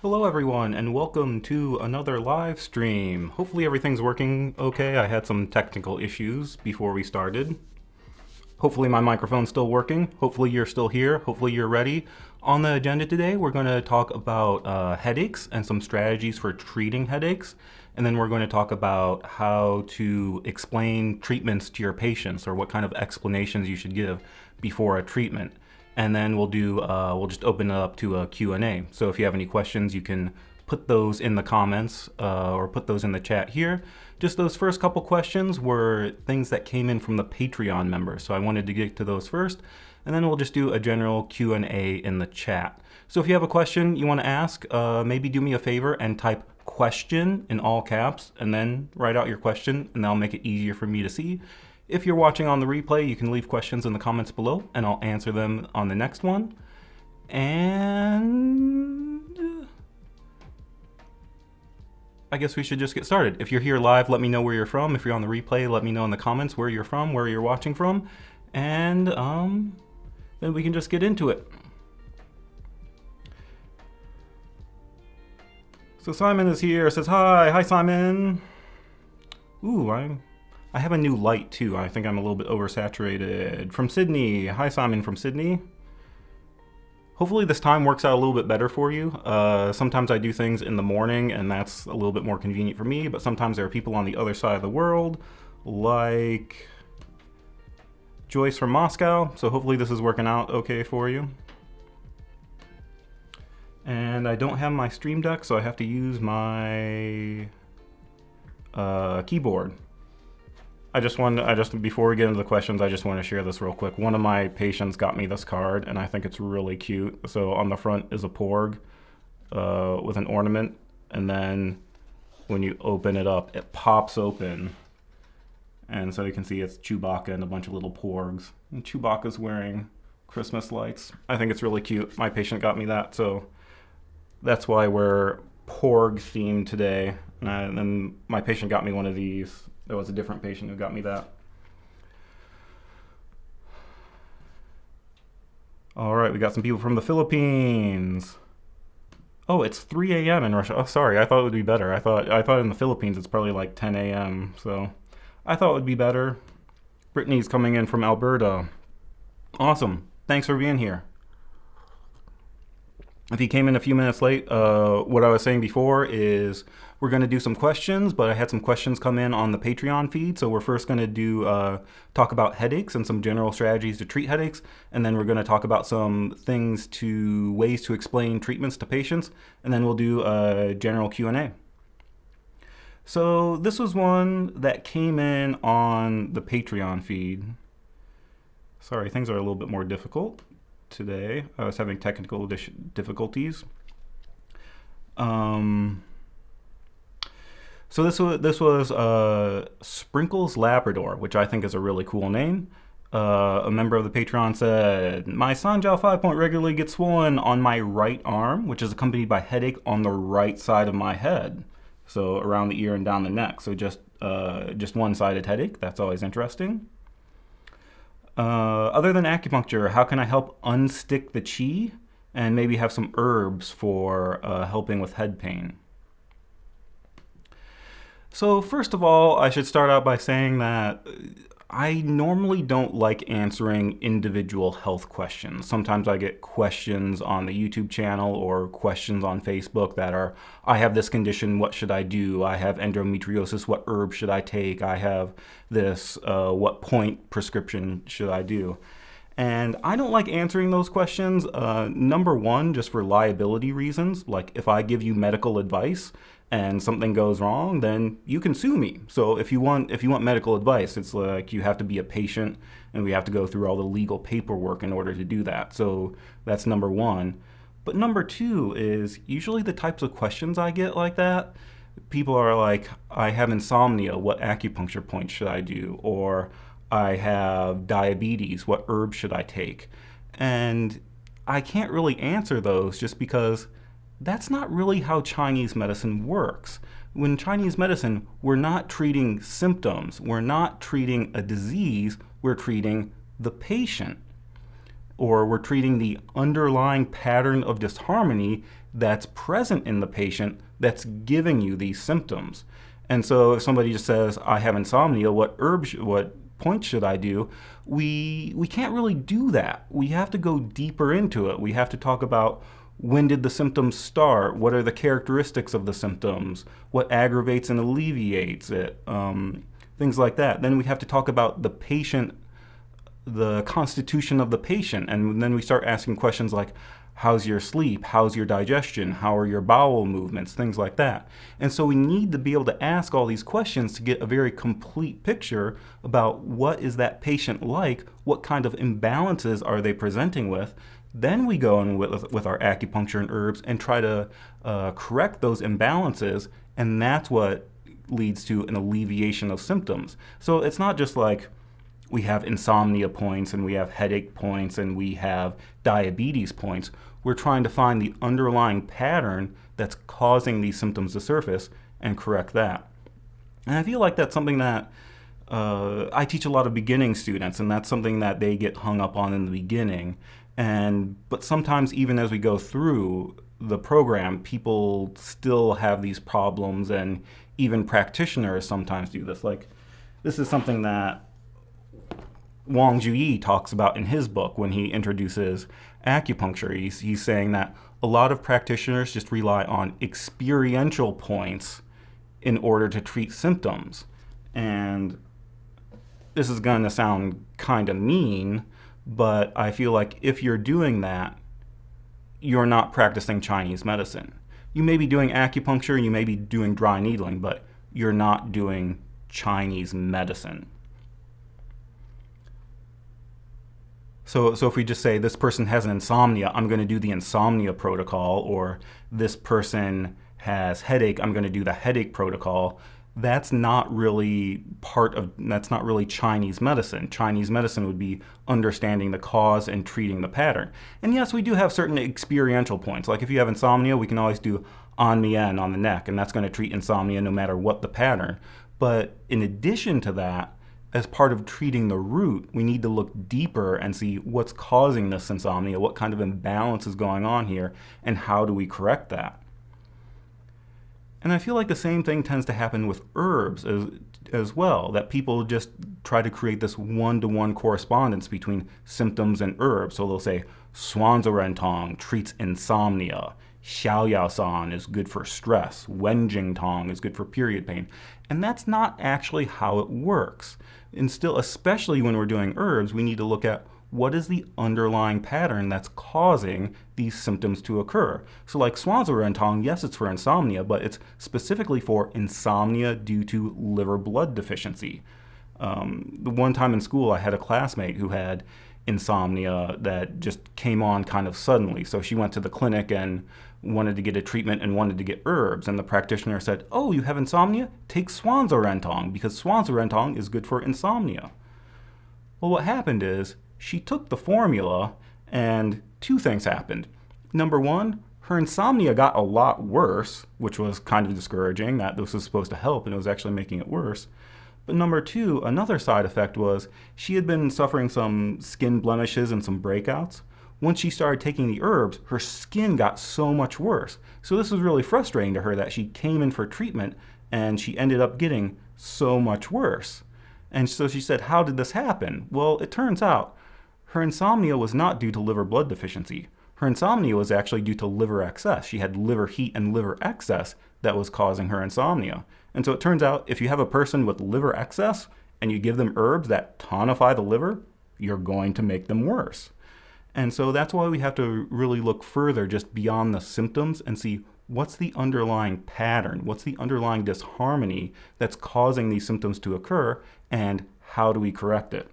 Hello everyone and welcome to another live stream. Hopefully everything's working okay. I had some technical issues before we started. Hopefully my microphone's still working. Hopefully you're still here. Hopefully you're ready. On the agenda today, we're going to talk about headaches and some strategies for treating headaches. And then we're going to talk about how to explain treatments to your patients, or what kind of explanations you should give before a treatment. And then we'll just open it up to a Q&A. So if you have any questions, you can put those in the comments or put those in the chat here. Just those first couple questions were things that came in from the Patreon members. So I wanted to get to those first, and then we'll just do a general Q&A in the chat. So if you have a question you want to ask, maybe do me a favor and type question in all caps and then write out your question, and that'll make it easier for me to see. If you're watching on the replay, you can leave questions in the comments below and I'll answer them on the next one. And I guess we should just get started. If you're here live, let me know where you're from. If you're on the replay, let me know in the comments where you're from, where you're watching from. And then we can just get into it. So Simon is here, says hi. Hi Simon. Ooh, I have a new light too. I think I'm a little bit oversaturated. From Sydney. Hi Simon from Sydney. Hopefully this time works out a little bit better for you. Sometimes I do things in the morning and that's a little bit more convenient for me, but sometimes there are people on the other side of the world, like Joyce from Moscow. So hopefully this is working out okay for you. And I don't have my Stream Deck, so I have to use my keyboard. Before we get into the questions, I just want to share this real quick. One of my patients got me this card, and I think it's really cute. So on the front is a porg with an ornament, and then when you open it up, it pops open. And so you can see it's Chewbacca and a bunch of little porgs. And Chewbacca's wearing Christmas lights. I think it's really cute. My patient got me that, so that's why we're porg themed today. And then my patient got me one of these. There was a different patient who got me that. All right, we got some people from the Philippines. Oh, it's 3 a.m. in Russia. Oh, sorry, I thought it would be better. I thought in the Philippines it's probably like 10 a.m. So I thought it would be better. Brittany's coming in from Alberta. Awesome. Thanks for being here. If you came in a few minutes late, what I was saying before is we're going to do some questions, but I had some questions come in on the Patreon feed. So we're first going to do talk about headaches and some general strategies to treat headaches. And then we're going to talk about some ways to explain treatments to patients. And then we'll do a general Q&A. So this was one that came in on the Patreon feed. Sorry, things are a little bit more difficult today. I was having technical difficulties. So this was Sprinkles Labrador, which I think is a really cool name. A member of the Patreon said, my Sanjiao 5-point regularly gets swollen on my right arm, which is accompanied by headache on the right side of my head. So around the ear and down the neck. So just one-sided headache. That's always interesting. Other than acupuncture, how can I help unstick the chi and maybe have some herbs for helping with head pain? So first of all, I should start out by saying that I normally don't like answering individual health questions. Sometimes I get questions on the YouTube channel or questions on Facebook that are, I have this condition, what should I do? I have endometriosis, what herb should I take? I have this, what point prescription should I do? And I don't like answering those questions. Number one, just for liability reasons. Like if I give you medical advice and something goes wrong, then you can sue me. So if you want medical advice, it's like you have to be a patient and we have to go through all the legal paperwork in order to do that. So that's number one. But number two is usually the types of questions I get like that. People are like, I have insomnia, what acupuncture point should I do? Or I have diabetes, what herb should I take? And I can't really answer those just because that's not really how Chinese medicine works. In Chinese medicine, we're not treating symptoms. We're not treating a disease. We're treating the patient. or we're treating the underlying pattern of disharmony that's present in the patient that's giving you these symptoms. And so if somebody just says, I have insomnia, what points should I do? We can't really do that. We have to go deeper into it. We have to talk about, when did the symptoms start? What are the characteristics of the symptoms? What aggravates and alleviates it? Things like that. Then we have to talk about the patient, the constitution of the patient. And then we start asking questions like, how's your sleep? How's your digestion? How are your bowel movements? Things like that. And so we need to be able to ask all these questions to get a very complete picture about what is that patient like, what kind of imbalances are they presenting with. Then we go in with our acupuncture and herbs and try to correct those imbalances, and that's what leads to an alleviation of symptoms. So it's not just like we have insomnia points and we have headache points and we have diabetes points. We're trying to find the underlying pattern that's causing these symptoms to surface and correct that. And I feel like that's something that I teach a lot of beginning students, and that's something that they get hung up on in the beginning. But sometimes even as we go through the program, people still have these problems, and even practitioners sometimes do this. Like, this is something that Wang Juyi talks about in his book when he introduces acupuncture. He's saying that a lot of practitioners just rely on experiential points in order to treat symptoms. And this is going to sound kind of mean, but I feel like if you're doing that, you're not practicing Chinese medicine. You may be doing acupuncture, you may be doing dry needling, but you're not doing Chinese medicine. So if we just say this person has an insomnia, I'm going to do the insomnia protocol, or this person has headache, I'm going to do the headache protocol. That's not really Chinese medicine. Chinese medicine would be understanding the cause and treating the pattern. And yes, we do have certain experiential points. Like if you have insomnia, we can always do an mien on the neck, and that's going to treat insomnia no matter what the pattern. But in addition to that, as part of treating the root, we need to look deeper and see what's causing this insomnia, what kind of imbalance is going on here, and how do we correct that. And I feel like the same thing tends to happen with herbs as well, that people just try to create this one-to-one correspondence between symptoms and herbs. So they'll say, Swanzerentong treats insomnia, Xiaoyaosan is good for stress, Wenjingtong is good for period pain. And that's not actually how it works. And still, especially when we're doing herbs, we need to look at what is the underlying pattern that's causing these symptoms to occur. So like Swanzerentong, yes, it's for insomnia, but it's specifically for insomnia due to liver blood deficiency. The one time in school, I had a classmate who had insomnia that just came on kind of suddenly. So she went to the clinic and wanted to get a treatment and wanted to get herbs. And the practitioner said, oh, you have insomnia? Take Swanzerentong, because Swanzerentong is good for insomnia. Well, what happened is she took the formula and two things happened. Number one, her insomnia got a lot worse, which was kind of discouraging, that this was supposed to help and it was actually making it worse. But number two, another side effect was she had been suffering some skin blemishes and some breakouts. Once she started taking the herbs, her skin got so much worse. So this was really frustrating to her that she came in for treatment and she ended up getting so much worse. And so she said, how did this happen? Well, it turns out her insomnia was not due to liver blood deficiency. Her insomnia was actually due to liver excess. She had liver heat and liver excess that was causing her insomnia. And so it turns out if you have a person with liver excess and you give them herbs that tonify the liver, you're going to make them worse. And so that's why we have to really look further just beyond the symptoms and see what's the underlying pattern, what's the underlying disharmony that's causing these symptoms to occur, and how do we correct it.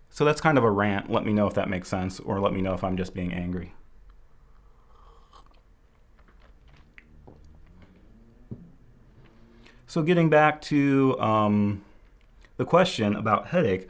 So that's kind of a rant. Let me know if that makes sense, or let me know if I'm just being angry. So getting back to the question about headache,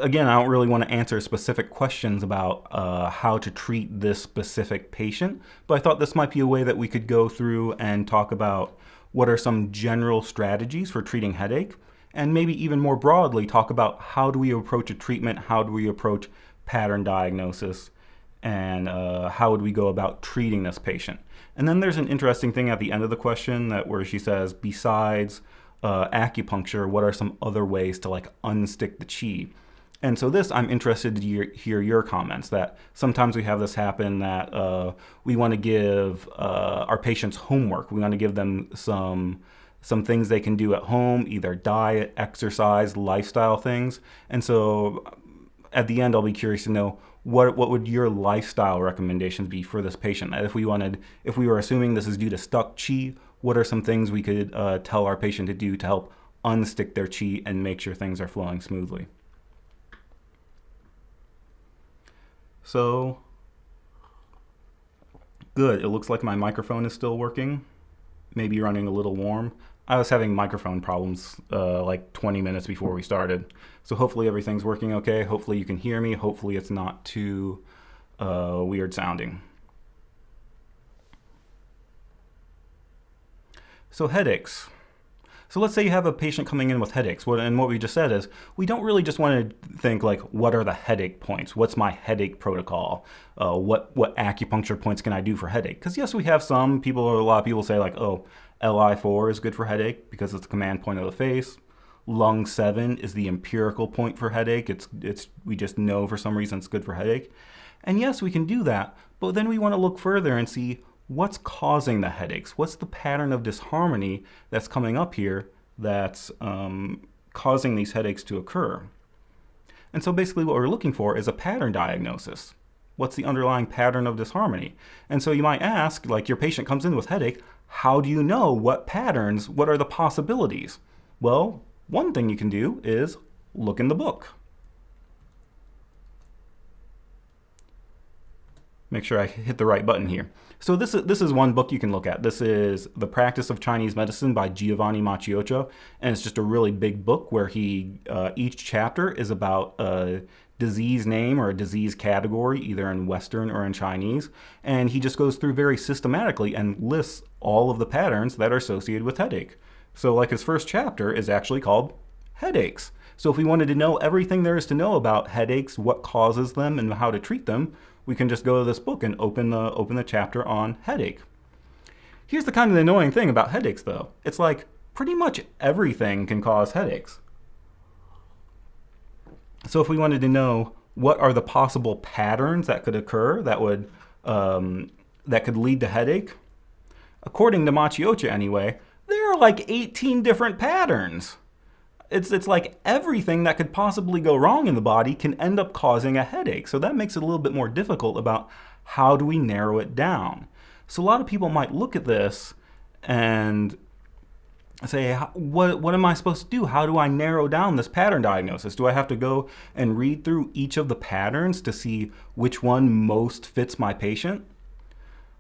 again, I don't really want to answer specific questions about how to treat this specific patient, but I thought this might be a way that we could go through and talk about what are some general strategies for treating headache, and maybe even more broadly talk about how do we approach a treatment, how do we approach pattern diagnosis, and how would we go about treating this patient. And then there's an interesting thing at the end of the question where she says, besides acupuncture, what are some other ways to like unstick the chi? And so this, I'm interested to hear your comments, that sometimes we have this happen that we want to give our patients homework. We want to give them some things they can do at home, either diet, exercise, lifestyle things. And so at the end, I'll be curious to know what would your lifestyle recommendations be for this patient? If we were assuming this is due to stuck chi, what are some things we could tell our patient to do to help unstick their chi and make sure things are flowing smoothly? So, good. It looks like my microphone is still working. Maybe running a little warm. I was having microphone problems like 20 minutes before we started. So hopefully everything's working okay. Hopefully you can hear me. Hopefully it's not too weird sounding. So headaches. So let's say you have a patient coming in with headaches. And what we just said is we don't really just want to think like, what are the headache points? What's my headache protocol? What acupuncture points can I do for headache? Because yes, we have a lot of people say like, oh, Li4 is good for headache because it's the command point of the face. Lung 7 is the empirical point for headache. We just know for some reason it's good for headache. And yes, we can do that, but then we want to look further and see what's causing the headaches. What's the pattern of disharmony that's coming up here that's causing these headaches to occur? And so basically what we're looking for is a pattern diagnosis. What's the underlying pattern of disharmony? And so you might ask, like your patient comes in with headache, how do you know what patterns, what are the possibilities? Well, one thing you can do is look in the book. Make sure I hit the right button here. So this is one book you can look at. This is The Practice of Chinese Medicine by Giovanni Macchioccia, and it's just a really big book where each chapter is about a disease name or a disease category, either in Western or in Chinese, and he just goes through very systematically and lists all of the patterns that are associated with headache. So like his first chapter is actually called Headaches. So if we wanted to know everything there is to know about headaches, what causes them, and how to treat them, we can just go to this book and open the chapter on headache. Here's the kind of annoying thing about headaches though. It's like pretty much everything can cause headaches. So if we wanted to know what are the possible patterns that could occur that could lead to headache, according to Macchioccia anyway, there are like 18 different patterns. It's like everything that could possibly go wrong in the body can end up causing a headache. So that makes it a little bit more difficult about how do we narrow it down. So a lot of people might look at this and say, what am I supposed to do? How do I narrow down this pattern diagnosis? Do I have to go and read through each of the patterns to see which one most fits my patient?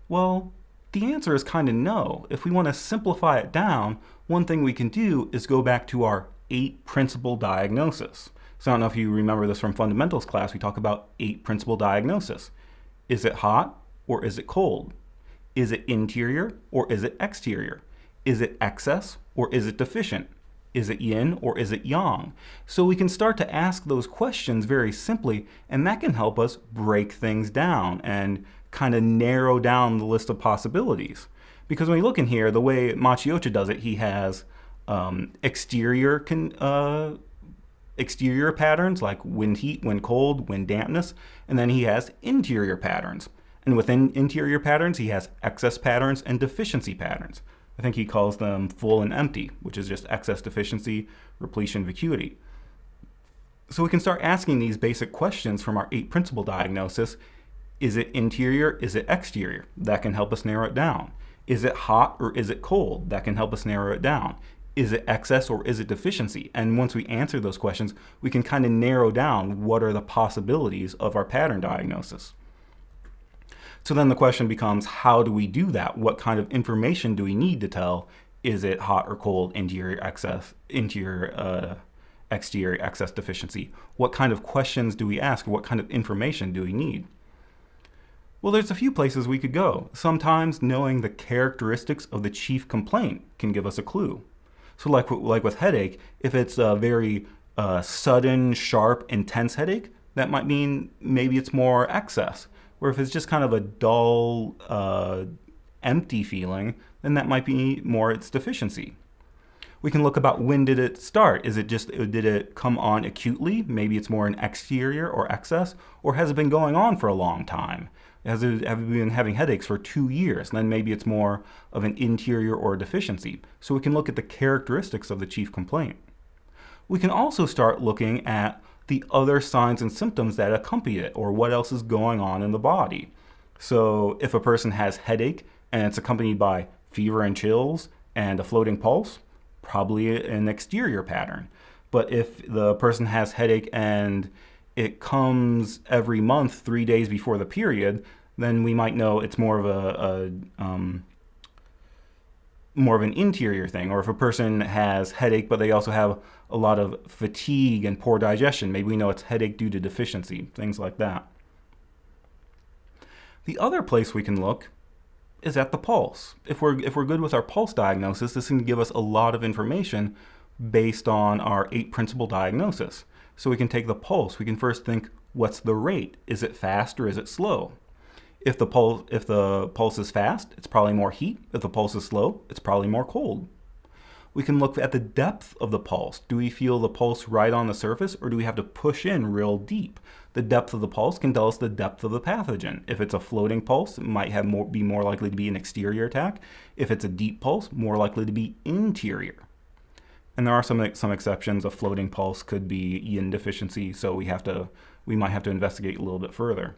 Well, the answer is kind of no. If we want to simplify it down, one thing we can do is go back to our 8 principle diagnosis. So I don't know if you remember this from fundamentals class, we talk about 8 principle diagnosis. Is it hot or is it cold? Is it interior or is it exterior? Is it excess or is it deficient? Is it yin or is it yang? So we can start to ask those questions very simply, and that can help us break things down and kind of narrow down the list of possibilities. Because when you look in here, the way Macchioccia does it, he has exterior patterns like wind heat, wind cold, wind dampness, and then he has interior patterns. And within interior patterns, he has excess patterns and deficiency patterns. I think he calls them full and empty, which is just excess, deficiency, repletion, vacuity. So we can start asking these basic questions from our 8 principle diagnosis. Is it interior? Is it exterior? That can help us narrow it down. Is it hot or is it cold? That can help us narrow it down. Is it excess or is it deficiency? And once we answer those questions, we can kind of narrow down what are the possibilities of our pattern diagnosis. So then the question becomes, how do we do that? What kind of information do we need to tell? Is it hot or cold, interior, excess, exterior, excess, deficiency? What kind of questions do we ask? What kind of information do we need? Well, there's a few places we could go. Sometimes knowing the characteristics of the chief complaint can give us a clue. So like with headache, if it's a very sudden, sharp, intense headache, that might mean maybe it's more excess. Or if it's just kind of a dull, empty feeling, then that might be more its deficiency. We can look about when did it start. Did it come on acutely? Maybe it's more an exterior or excess, or has it been going on for a long time? Have you been having headaches for 2 years? And then maybe it's more of an interior or a deficiency. So we can look at the characteristics of the chief complaint. We can also start looking at the other signs and symptoms that accompany it, or what else is going on in the body. So if a person has headache and it's accompanied by fever and chills and a floating pulse, probably an exterior pattern. But if the person has headache and it comes every month 3 days before the period, then we might know it's more of more of an interior thing. Or if a person has headache but they also have a lot of fatigue and poor digestion, maybe we know it's headache due to deficiency, things like that. The other place we can look is at the pulse. If we're good with our pulse diagnosis, this can give us a lot of information based on our 8 principle diagnosis. So we can take the pulse. We can first think, what's the rate? Is it fast or is it slow? If the pulse is fast, it's probably more heat. If the pulse is slow, it's probably more cold. We can look at the depth of the pulse. Do we feel the pulse right on the surface, or do we have to push in real deep? The depth of the pulse can tell us the depth of the pathogen. If it's a floating pulse, it might be more likely to be an exterior attack. If it's a deep pulse, more likely to be interior. And there are some exceptions. A floating pulse could be yin deficiency, so we might have to investigate a little bit further.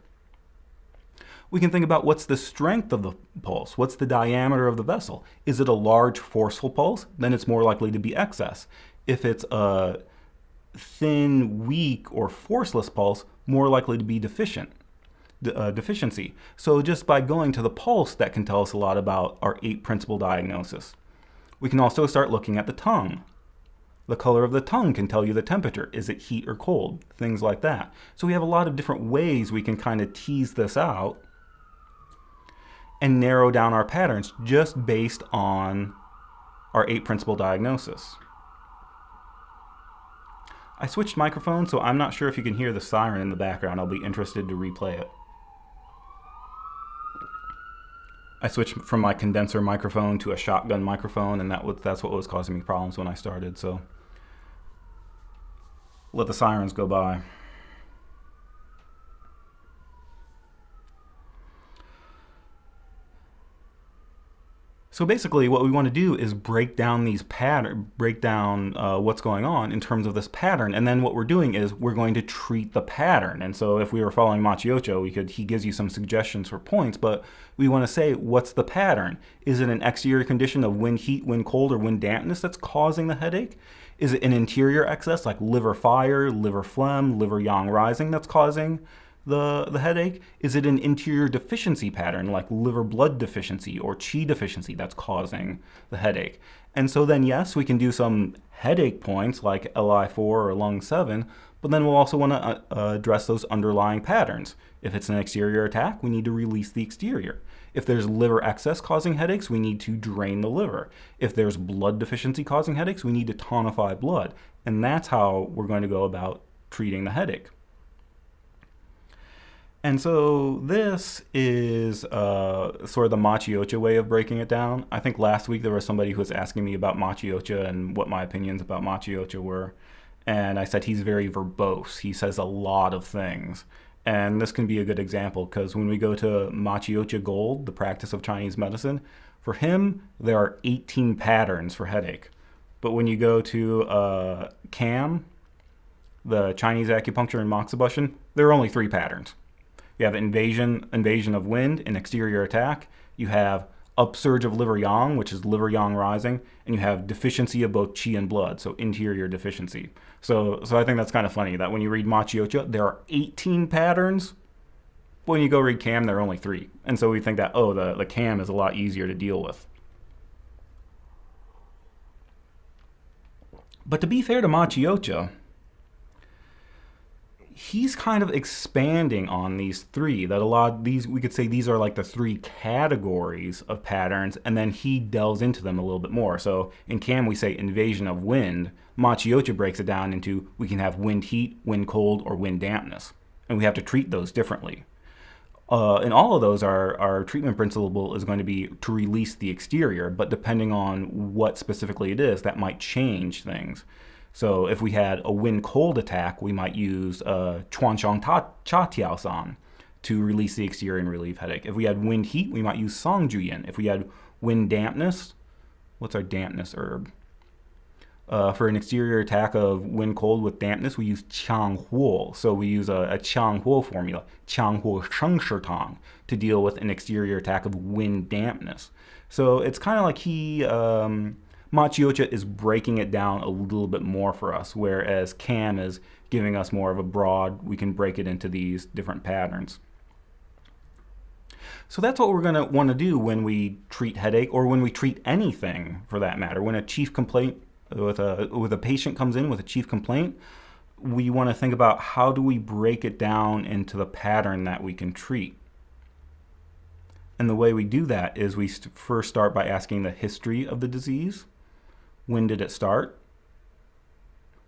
We can think about what's the strength of the pulse. What's the diameter of the vessel? Is it a large, forceful pulse? Then it's more likely to be excess. If it's a thin, weak, or forceless pulse, more likely to be deficiency. So just by going to the pulse, that can tell us a lot about our 8 principle diagnosis. We can also start looking at the tongue. The color of the tongue can tell you the temperature. Is it heat or cold? Things like that. So we have a lot of different ways we can kind of tease this out and narrow down our patterns just based on our 8 principle diagnosis. I switched microphones, so I'm not sure if you can hear the siren in the background. I'll be interested to replay it. I switched from my condenser microphone to a shotgun microphone, and that's what was causing me problems when I started, so let the sirens go by. So basically what we want to do is break down these what's going on in terms of this pattern, and then what we're doing is we're going to treat the pattern. And so if we were following Machiocho, he gives you some suggestions for points, but we want to say, what's the pattern? Is it an exterior condition of wind heat, wind cold, or wind dampness that's causing the headache? Is it an interior excess like liver fire, liver phlegm, liver yang rising that's causing the headache? Is it an interior deficiency pattern like liver blood deficiency or qi deficiency that's causing the headache? And so then yes, we can do some headache points like Li4 or lung 7, but then we'll also want to address those underlying patterns. If it's an exterior attack, we need to release the exterior. If there's liver excess causing headaches, we need to drain the liver. If there's blood deficiency causing headaches, we need to tonify blood. And that's how we're going to go about treating the headache. And so this is sort of the Machiocha way of breaking it down. I think last week there was somebody who was asking me about Machiocha and what my opinions about Machiocha were. And I said he's very verbose. He says a lot of things. And this can be a good example because when we go to Machiocha Gold, the practice of Chinese medicine, for him, there are 18 patterns for headache. But when you go to CAM, the Chinese acupuncture and moxibustion, there are only 3 patterns. You have invasion of wind, an exterior attack. You have upsurge of liver yang, which is liver yang rising, and you have deficiency of both qi and blood, so interior deficiency. So I think that's kind of funny that when you read Machiocha, there are 18 patterns. When you go read CAM, there are only 3. And so we think that, oh, the CAM is a lot easier to deal with. But to be fair to Machiocha, he's kind of expanding on these 3, that a lot of these, we could say these are like the 3 categories of patterns, and then he delves into them a little bit more. So in CAM we say invasion of wind. Machiocha breaks it down into we can have wind heat, wind cold, or wind dampness. and we have to treat those differently. In all of those, our treatment principle is going to be to release the exterior, but depending on what specifically it is, that might change things. So if we had a wind cold attack, we might use chuan xiang cha tiao san to release the exterior and relieve headache. If we had wind heat, we might use song ju yin. If we had wind dampness, what's our dampness herb? For an exterior attack of wind cold with dampness, we use qiang huo. So we use a qiang huo formula, qiang huo sheng shi tang, to deal with an exterior attack of wind dampness. So it's kind of like Ma Chiocha is breaking it down a little bit more for us, whereas Cam is giving us more of a broad, we can break it into these different patterns. So that's what we're going to want to do when we treat headache, or when we treat anything for that matter. When a chief complaint with a patient comes in with a chief complaint, we want to think about how do we break it down into the pattern that we can treat. And the way we do that is we first start by asking the history of the disease. When did it start?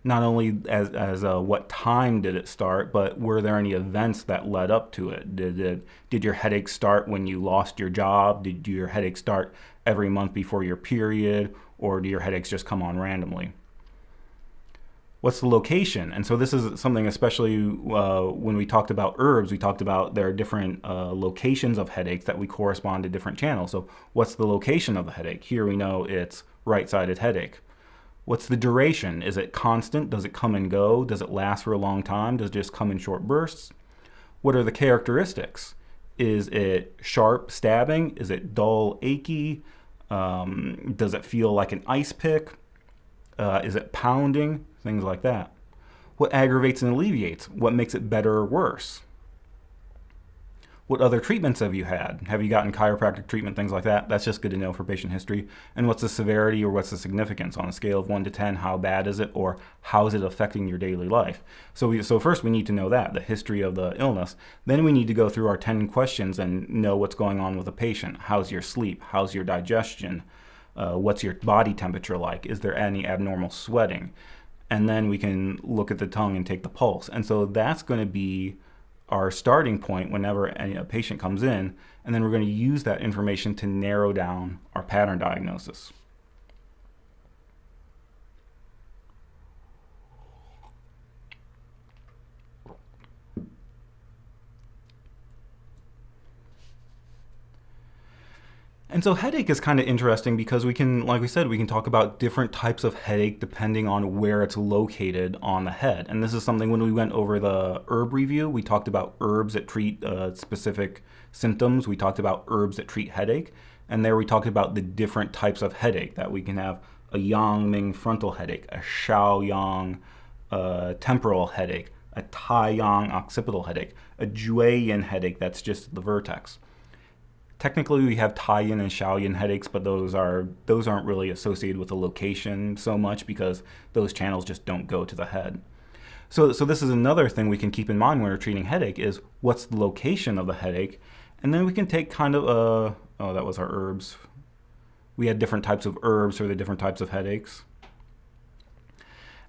Not only as what time did it start, but were there any events that led up to it? Did your headache start when you lost your job? Did your headache start every month before your period? Or do your headaches just come on randomly? What's the location? And so this is something, especially when we talked about herbs, we talked about there are different locations of headaches that we correspond to different channels. So what's the location of the headache? Here we know it's right-sided headache. What's the duration? Is it constant? Does it come and go? Does it last for a long time? Does it just come in short bursts? What are the characteristics? Is it sharp, stabbing? Is it dull, achy? Does it feel like an ice pick? Is it pounding? Things like that. What aggravates and alleviates? What makes it better or worse? What other treatments have you had? Have you gotten chiropractic treatment, things like that? That's just good to know for patient history. And what's the severity or what's the significance on a scale of 1 to 10? How bad is it, or how is it affecting your daily life? So first we need to know that, the history of the illness. Then we need to go through our 10 questions and know what's going on with the patient. How's your sleep? How's your digestion? What's your body temperature like? Is there any abnormal sweating? And then we can look at the tongue and take the pulse. And so that's going to be our starting point whenever a patient comes in, and then we're going to use that information to narrow down our pattern diagnosis. And so headache is kind of interesting because we can, like we said, we can talk about different types of headache depending on where it's located on the head. And this is something when we went over the herb review, we talked about herbs that treat specific symptoms. We talked about herbs that treat headache. And there we talked about the different types of headache, that we can have a yang ming frontal headache, a shao yang temporal headache, a tai yang occipital headache, a jue yin headache that's just the vertex. Technically, we have Tai-yin and Shao-yin headaches, but those aren't really associated with the location so much because those channels just don't go to the head. So this is another thing we can keep in mind when we're treating headache is what's the location of the headache, and then we can take kind of oh, that was our herbs. We had different types of herbs for the different types of headaches.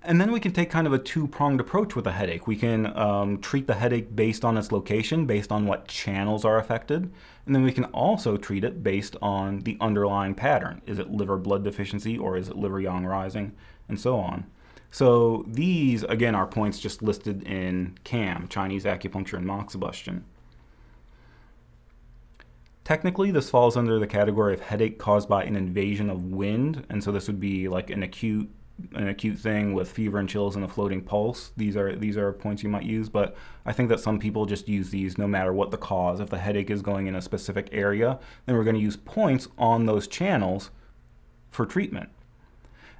And then we can take kind of a two-pronged approach with a headache. We can treat the headache based on its location, based on what channels are affected. And then we can also treat it based on the underlying pattern. Is it liver blood deficiency or is it liver yang rising, and so on. So these, again, are points just listed in CAM, Chinese Acupuncture and Moxibustion. Technically, this falls under the category of headache caused by an invasion of wind. And so this would be like an acute thing with fever and chills and a floating pulse. These are points you might use, but I think that some people just use these no matter what the cause. If the headache is going in a specific area, then we're going to use points on those channels for treatment.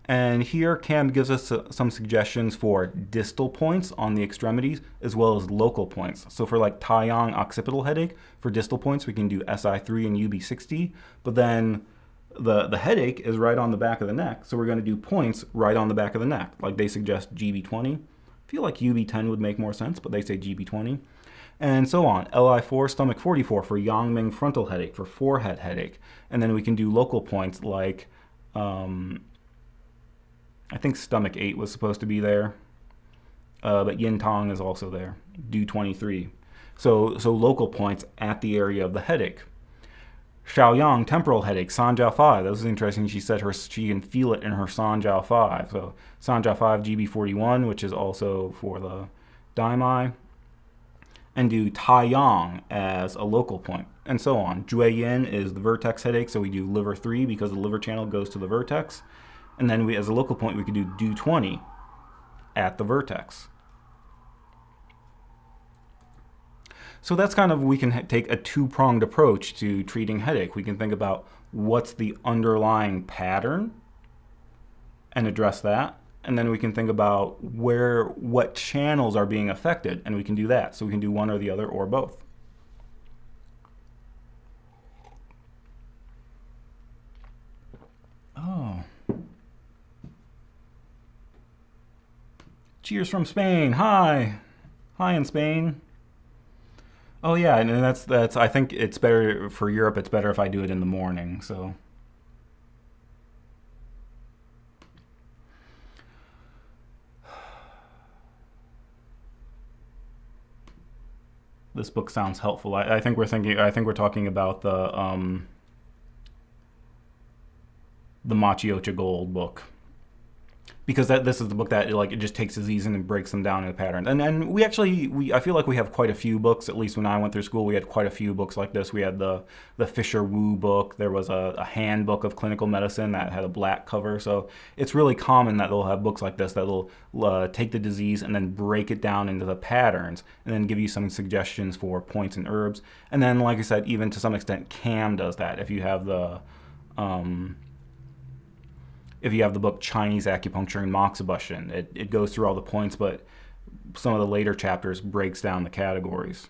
And here Cam gives us some suggestions for distal points on the extremities as well as local points. So for like Tai-yang occipital headache, for distal points we can do SI3 and UB60, but then the headache is right on the back of the neck, so we're going to do points right on the back of the neck. Like they suggest GB20. I feel like UB10 would make more sense, but they say GB20. And so on. LI4, stomach 44 for yang ming frontal headache, for forehead headache. And then we can do local points like, I think stomach 8 was supposed to be there. but yin tong is also there. Do 23. So local points at the area of the headache. Shaoyang, temporal headache, Sanjiao 5. That was interesting. She said she can feel it in her Sanjiao 5. So Sanjiao 5, GB41, which is also for the daimai. And do Taiyang as a local point, and so on. Jue Yin is the vertex headache, so we do liver 3 because the liver channel goes to the vertex. And then as a local point, we could do 20 at the vertex. So that's kind of, we can take a two-pronged approach to treating headache. We can think about what's the underlying pattern and address that. And then we can think about what channels are being affected, and we can do that. So we can do one or the other or both. Oh. Cheers from Spain. Hi. Hi in Spain. Oh yeah, and that's I think it's better for Europe. It's better if I do it in the morning. So this book sounds helpful. I think we're talking about the Machiocha Gold book, because this is the book that it just takes disease and breaks them down into patterns. And we I feel like we have quite a few books. At least when I went through school, we had quite a few books like this. We had the Fisher Wu book. There was a handbook of clinical medicine that had a black cover. So it's really common that they'll have books like this that will take the disease and then break it down into the patterns, and then give you some suggestions for points and herbs. And then, like I said, even to some extent, CAM does that. If you have the book Chinese Acupuncture and Moxibustion, it goes through all the points, but some of the later chapters breaks down the categories.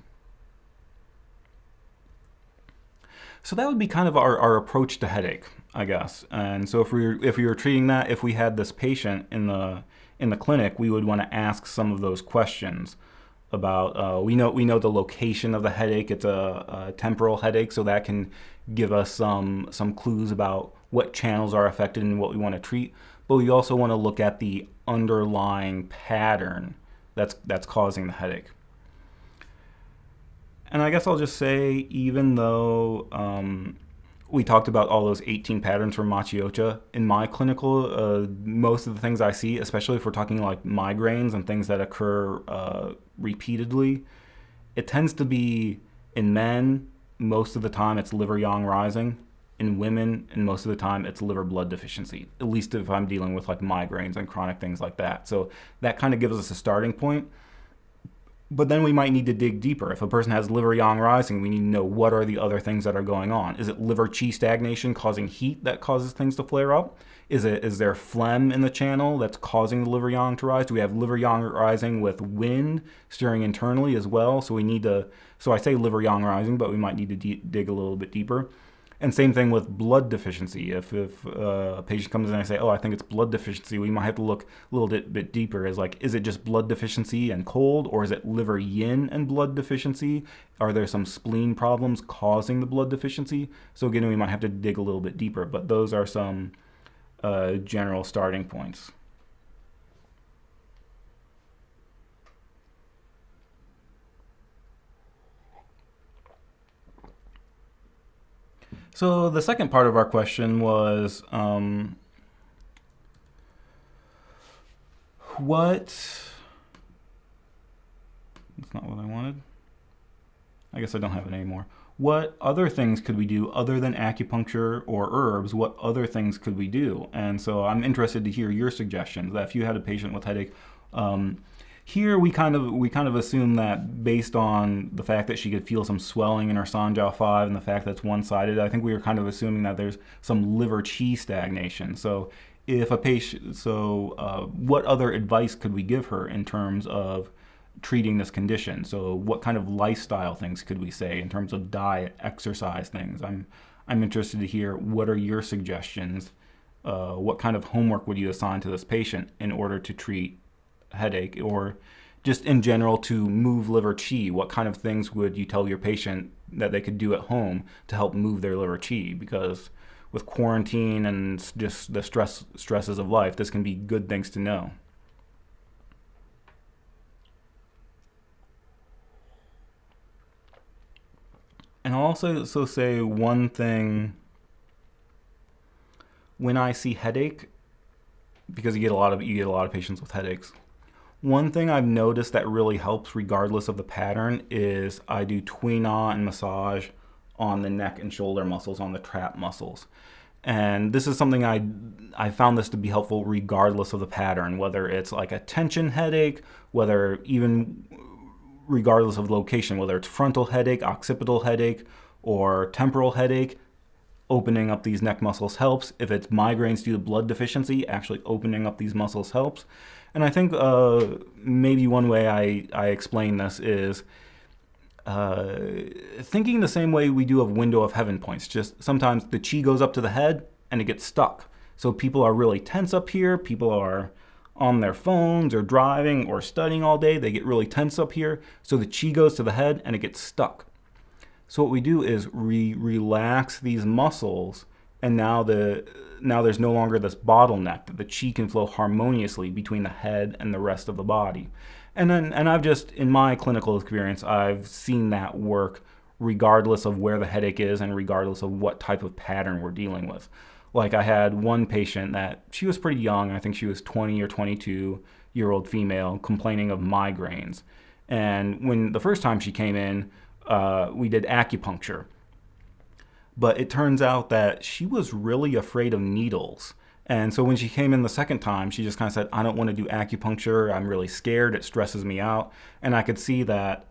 So that would be kind of our approach to headache, I guess. And so if we were treating that, if we had this patient in the clinic, we would want to ask some of those questions about we know the location of the headache. It's a temporal headache, so that can give us some clues about what channels are affected and what we want to treat. But we also want to look at the underlying pattern that's causing the headache. And I guess I'll just say, even though we talked about all those 18 patterns from Machiocha, in my clinical, most of the things I see, especially if we're talking like migraines and things that occur repeatedly, it tends to be in men, most of the time it's liver yang rising. In women, and most of the time it's liver blood deficiency, at least if I'm dealing with like migraines and chronic things like that. So that kind of gives us a starting point. But then we might need to dig deeper. If a person has liver yang rising, we need to know what are the other things that are going on. Is it liver qi stagnation causing heat that causes things to flare up? Is there phlegm in the channel that's causing the liver yang to rise? Do we have liver yang rising with wind stirring internally as well? So I say liver yang rising, but we might need to dig a little bit deeper. And same thing with blood deficiency. If a patient comes in and I say, oh, I think it's blood deficiency, we might have to look a little bit deeper. Is it just blood deficiency and cold, or is it liver yin and blood deficiency? Are there some spleen problems causing the blood deficiency? So again, we might have to dig a little bit deeper, but those are some general starting points. So the second part of our question was, that's not what I wanted. I guess I don't have it anymore. What other things could we do other than acupuncture or herbs? What other things could we do? And so I'm interested to hear your suggestions. That if you had a patient with headache, here we kind of assume that based on the fact that she could feel some swelling in her Sanjiao 5 and the fact that it's one-sided, I think we were kind of assuming that there's some liver qi stagnation. So if a patient, what other advice could we give her in terms of treating this condition? So what kind of lifestyle things could we say in terms of diet, exercise things? I'm interested to hear, what are your suggestions? What kind of homework would you assign to this patient in order to treat headache, or just in general to move liver qi? What kind of things would you tell your patient that they could do at home to help move their liver qi? Because with quarantine and just the stresses of life, this can be good things to know. And I'll also say one thing when I see headache, because you get a lot of patients with headaches. One thing I've noticed that really helps, regardless of the pattern, is I do Tuina and massage on the neck and shoulder muscles, on the trap muscles. And this is something I found this to be helpful regardless of the pattern, whether it's like a tension headache, whether even regardless of location, whether it's frontal headache, occipital headache, or temporal headache. Opening up these neck muscles helps. If it's migraines due to blood deficiency, actually opening up these muscles helps. And I think maybe one way I explain this is thinking the same way we do of window of heaven points. Just sometimes the chi goes up to the head and it gets stuck. So people are really tense up here. People are on their phones or driving or studying all day. They get really tense up here. So the chi goes to the head and it gets stuck. So what we do is relax these muscles, and now there's no longer this bottleneck, that the chi can flow harmoniously between the head and the rest of the body. And I've just, in my clinical experience, I've seen that work regardless of where the headache is and regardless of what type of pattern we're dealing with. Like I had one patient that she was pretty young, I think she was 20 or 22-year-old female, complaining of migraines. And when the first time she came in, we did acupuncture. But it turns out that she was really afraid of needles. And so when she came in the second time, she just kind of said, I don't want to do acupuncture. I'm really scared. It stresses me out. And I could see that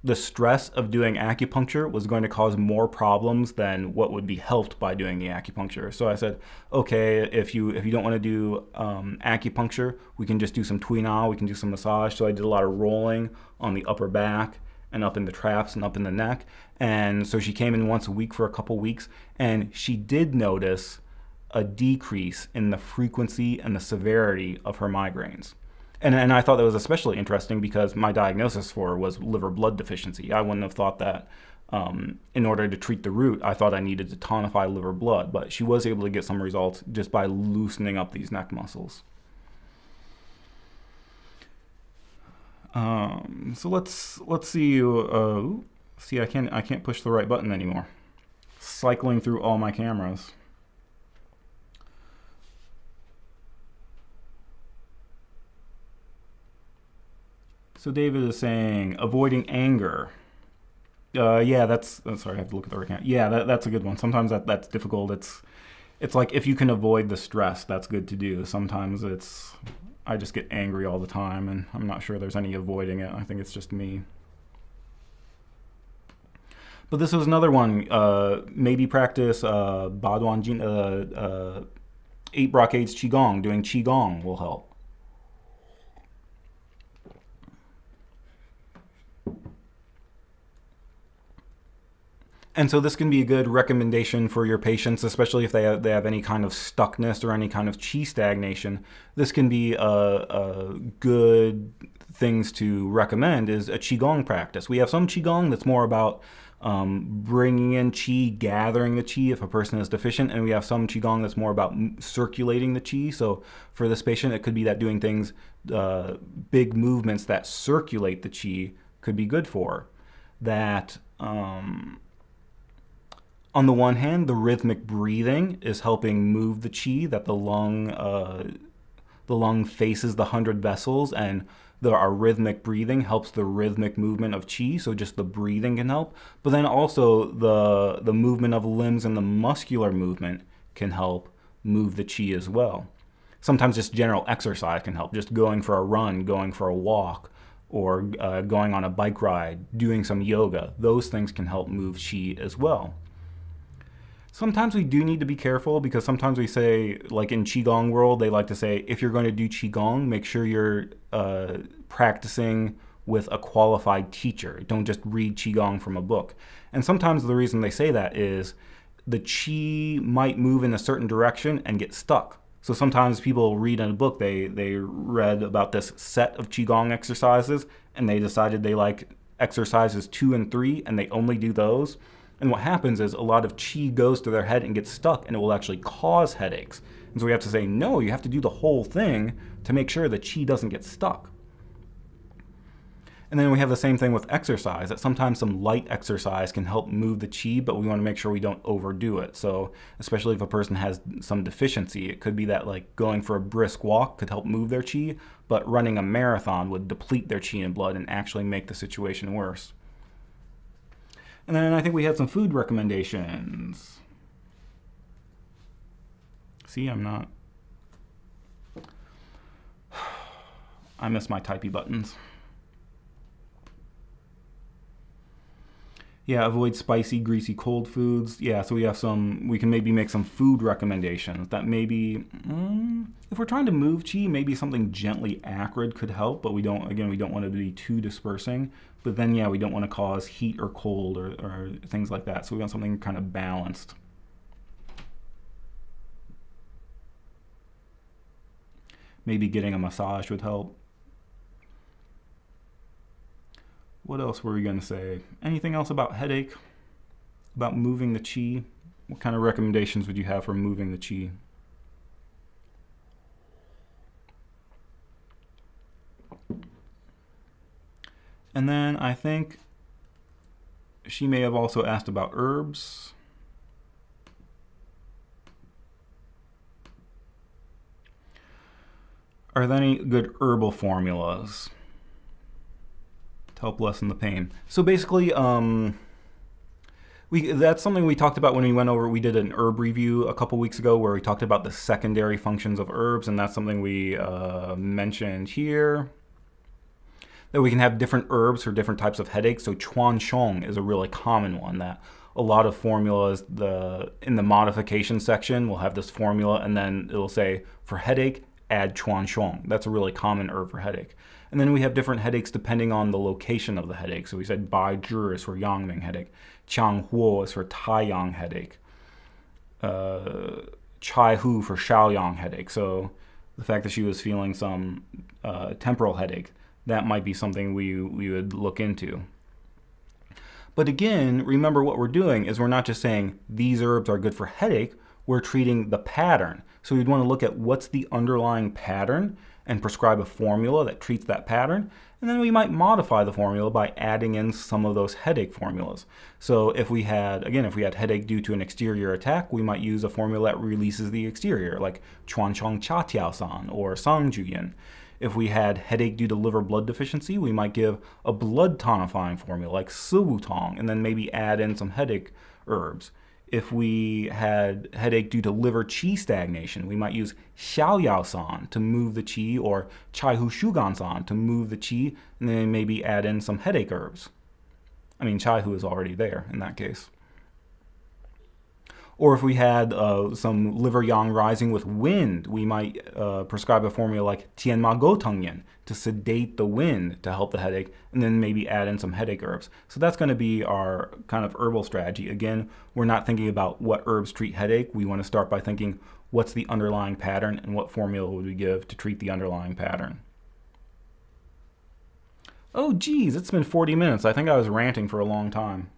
the stress of doing acupuncture was going to cause more problems than what would be helped by doing the acupuncture. So I said, okay, if you don't want to do acupuncture, we can just do some Tuina, we can do some massage. So I did a lot of rolling on the upper back and up in the traps and up in the neck. And so she came in once a week for a couple weeks, and she did notice a decrease in the frequency and the severity of her migraines. And I thought that was especially interesting because my diagnosis for her was liver blood deficiency. I wouldn't have thought that in order to treat the root, I thought I needed to tonify liver blood, but she was able to get some results just by loosening up these neck muscles. So let's see. See, I can't push the right button anymore. Cycling through all my cameras. So David is saying avoiding anger. Yeah, that's sorry. I have to look at the right camera. Yeah, that's a good one. Sometimes that's difficult. It's like if you can avoid the stress, that's good to do. Sometimes I just get angry all the time, and I'm not sure there's any avoiding it. I think it's just me. But this was another one. Maybe practice Baduan Jin, 8 brocades Qigong. Doing Qigong will help. And so this can be a good recommendation for your patients, especially if they have any kind of stuckness or any kind of qi stagnation. This can be a good things to recommend is a qigong practice. We have some qigong that's more about bringing in qi, gathering the qi if a person is deficient, and we have some qigong that's more about circulating the qi. So for this patient, it could be that doing things, big movements that circulate the qi could be good for. That on the one hand, the rhythmic breathing is helping move the qi, that the lung faces the 100 vessels, and our rhythmic breathing helps the rhythmic movement of qi, so just the breathing can help. But then also the movement of limbs and the muscular movement can help move the qi as well. Sometimes just general exercise can help, just going for a run, going for a walk, or going on a bike ride, doing some yoga. Those things can help move qi as well. Sometimes we do need to be careful because sometimes we say, like in Qigong world, they like to say, if you're going to do Qigong, make sure you're practicing with a qualified teacher. Don't just read Qigong from a book. And sometimes the reason they say that is the Qi might move in a certain direction and get stuck. So sometimes people read in a book, they read about this set of Qigong exercises, and they decided they like exercises 2 and 3, and they only do those. And what happens is a lot of qi goes to their head and gets stuck, and it will actually cause headaches. And so we have to say, no, you have to do the whole thing to make sure the qi doesn't get stuck. And then we have the same thing with exercise, that sometimes some light exercise can help move the qi, but we want to make sure we don't overdo it. So especially if a person has some deficiency, it could be that like going for a brisk walk could help move their qi, but running a marathon would deplete their qi and blood and actually make the situation worse. And then I think we had some food recommendations. See, I miss my typey buttons. Yeah, avoid spicy, greasy, cold foods. Yeah, so we can maybe make some food recommendations that maybe, if we're trying to move qi, maybe something gently acrid could help, but we don't want it to be too dispersing. But then, yeah, we don't want to cause heat or cold or things like that. So we want something kind of balanced. Maybe getting a massage would help. What else were we going to say? Anything else about headache? About moving the qi? What kind of recommendations would you have for moving the qi? And then I think she may have also asked about herbs. Are there any good herbal formulas to help lessen the pain? So basically, that's something we talked about when we went over. We did an herb review a couple weeks ago where we talked about the secondary functions of herbs, and that's something we mentioned here. That we can have different herbs for different types of headaches. So chuan shong is a really common one that a lot of formulas, in the modification section, will have this formula, and then it'll say for headache, add chuan shong. That's a really common herb for headache. And then we have different headaches depending on the location of the headache. So we said bai zhi is for yangming headache, qiang huo is for taiyang headache, chai hu for shaoyang headache. So the fact that she was feeling some temporal headache, that might be something we would look into. But again, remember what we're doing is we're not just saying these herbs are good for headache, we're treating the pattern. So we'd want to look at what's the underlying pattern and prescribe a formula that treats that pattern. And then we might modify the formula by adding in some of those headache formulas. So if we had headache due to an exterior attack, we might use a formula that releases the exterior, like chuan chong cha tiao san or sang ju yin. If we had headache due to liver blood deficiency, we might give a blood tonifying formula like si wu tong, and then maybe add in some headache herbs. If we had headache due to liver qi stagnation, we might use xiao yao san to move the qi, or chai hu shugan san to move the qi, and then maybe add in some headache herbs. I mean, chai hu is already there in that case. Or if we had some liver yang rising with wind, we might prescribe a formula like tian ma go teng yin to sedate the wind to help the headache, and then maybe add in some headache herbs. So that's going to be our kind of herbal strategy. Again, we're not thinking about what herbs treat headache. We want to start by thinking what's the underlying pattern and what formula would we give to treat the underlying pattern. Oh geez, it's been 40 minutes. I think I was ranting for a long time.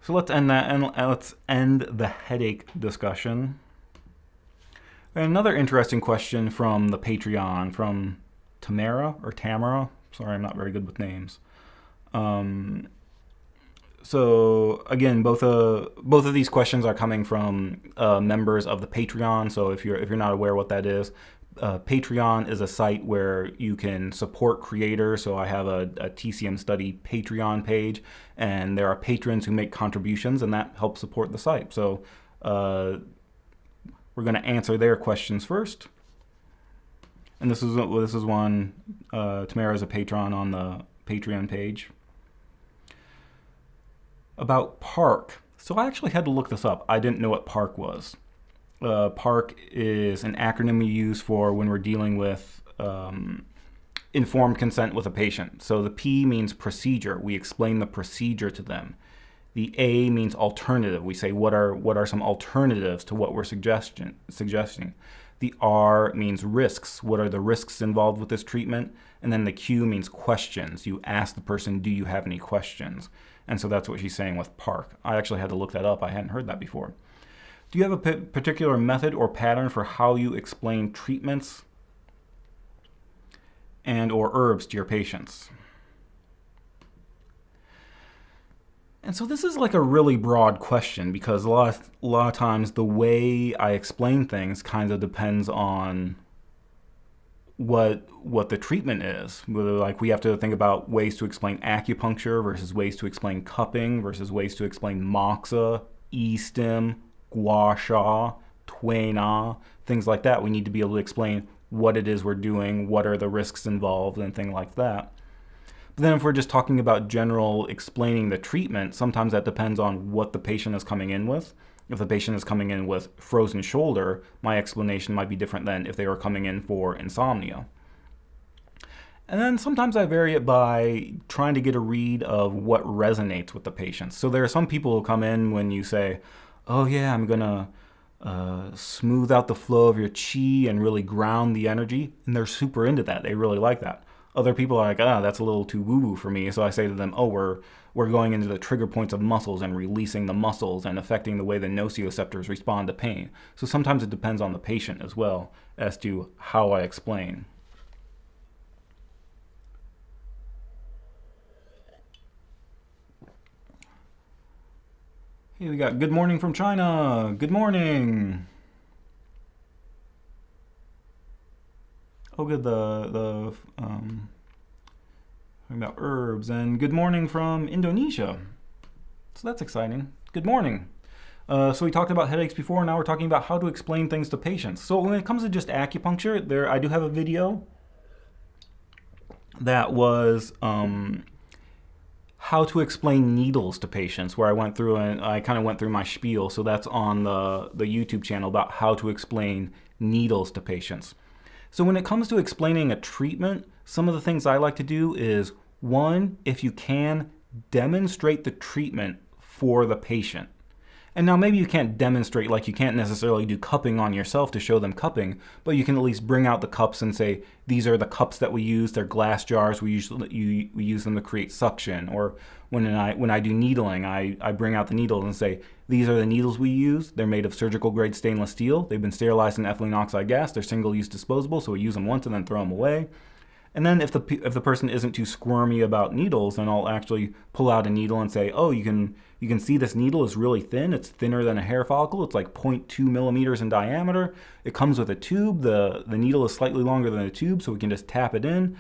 So let's end that, and let's end the headache discussion. And another interesting question from the Patreon, from Tamara. Sorry, I'm not very good with names. So again, both of these questions are coming from members of the Patreon. So if you're not aware what that is, Patreon is a site where you can support creators. So I have a TCM Study Patreon page, and there are patrons who make contributions, and that helps support the site. So we're going to answer their questions first. And this is one. Tamara is a patron on the Patreon page. About PARC. So I actually had to look this up. I didn't know what PARC was. PARC is an acronym we use for when we're dealing with informed consent with a patient. So the P means procedure. We explain the procedure to them. The A means alternative. We say what are some alternatives to what we're suggesting. The R means risks. What are the risks involved with this treatment? And then the Q means questions. You ask the person, do you have any questions? And so that's what she's saying with PARC. I actually had to look that up. I hadn't heard that before. Do you have a particular method or pattern for how you explain treatments and or herbs to your patients? And so this is like a really broad question because a lot of times the way I explain things kind of depends on what the treatment is. Like we have to think about ways to explain acupuncture versus ways to explain cupping versus ways to explain moxa, e-stim, gua sha, tui na, things like that. We need to be able to explain what it is we're doing, what are the risks involved, and things like that. But then if we're just talking about general explaining the treatment, sometimes that depends on what the patient is coming in with. If the patient is coming in with frozen shoulder, my explanation might be different than if they were coming in for insomnia. And then sometimes I vary it by trying to get a read of what resonates with the patients. So there are some people who come in when you say, oh yeah, I'm going to smooth out the flow of your chi and really ground the energy. And they're super into that. They really like that. Other people are like, that's a little too woo-woo for me. So I say to them, we're going into the trigger points of muscles and releasing the muscles and affecting the way the nociceptors respond to pain. So sometimes it depends on the patient as well as to how I explain. Hey, we got good morning from China. Good morning. Oh, good. Talking about herbs, and good morning from Indonesia. So that's exciting. Good morning. So we talked about headaches before. Now we're talking about how to explain things to patients. So when it comes to just acupuncture, I do have a video that was how to explain needles to patients, where I went through and I kind of went through my spiel. So that's on the YouTube channel about how to explain needles to patients. So when it comes to explaining a treatment, some of the things I like to do is, one, if you can, demonstrate the treatment for the patient. And now maybe you can't demonstrate, like you can't necessarily do cupping on yourself to show them cupping, but you can at least bring out the cups and say, these are the cups that we use, they're glass jars, we use them to create suction. Or when I do needling, I bring out the needles and say, these are the needles we use, they're made of surgical grade stainless steel, they've been sterilized in ethylene oxide gas, they're single use disposable, so we use them once and then throw them away. And then if the person isn't too squirmy about needles, then I'll actually pull out a needle and say, oh, you can see this needle is really thin. It's thinner than a hair follicle. It's like 0.2 millimeters in diameter. It comes with a tube. The needle is slightly longer than the tube, so we can just tap it in.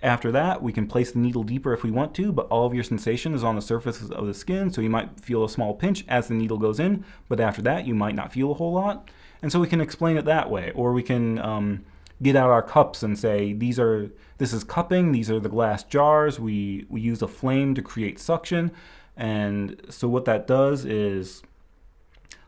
After that, we can place the needle deeper if we want to, but all of your sensation is on the surface of the skin, so you might feel a small pinch as the needle goes in, but after that, you might not feel a whole lot. And so we can explain it that way, or we can get out our cups and say, this is cupping, these are the glass jars, we use a flame to create suction. And so what that does is,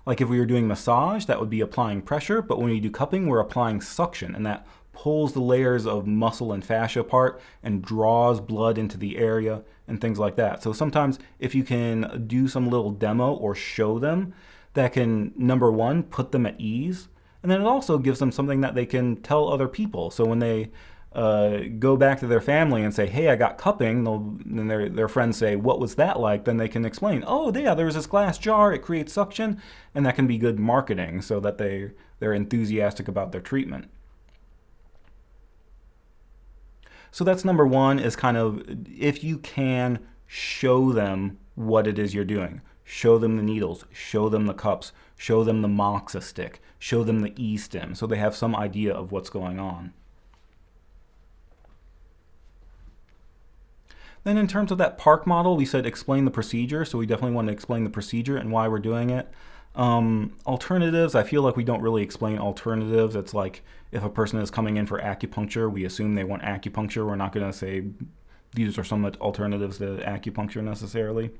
like if we were doing massage, that would be applying pressure, but when we do cupping, we're applying suction, and that pulls the layers of muscle and fascia apart and draws blood into the area and things like that. So sometimes if you can do some little demo or show them, that can, number one, put them at ease. And then it also gives them something that they can tell other people. So when they go back to their family and say, hey, I got cupping, then their friends say, what was that like? Then they can explain, oh, yeah, there was this glass jar, it creates suction, and that can be good marketing so that they're enthusiastic about their treatment. So that's number one, is kind of, if you can, show them what it is you're doing. Show them the needles, show them the cups, show them the moxa stick, show them the e-stim, so they have some idea of what's going on. Then in terms of that park model, we said explain the procedure, so we definitely want to explain the procedure and why we're doing it. Alternatives, I feel like we don't really explain alternatives. It's like if a person is coming in for acupuncture, we assume they want acupuncture. We're not going to say these are some alternatives to acupuncture necessarily.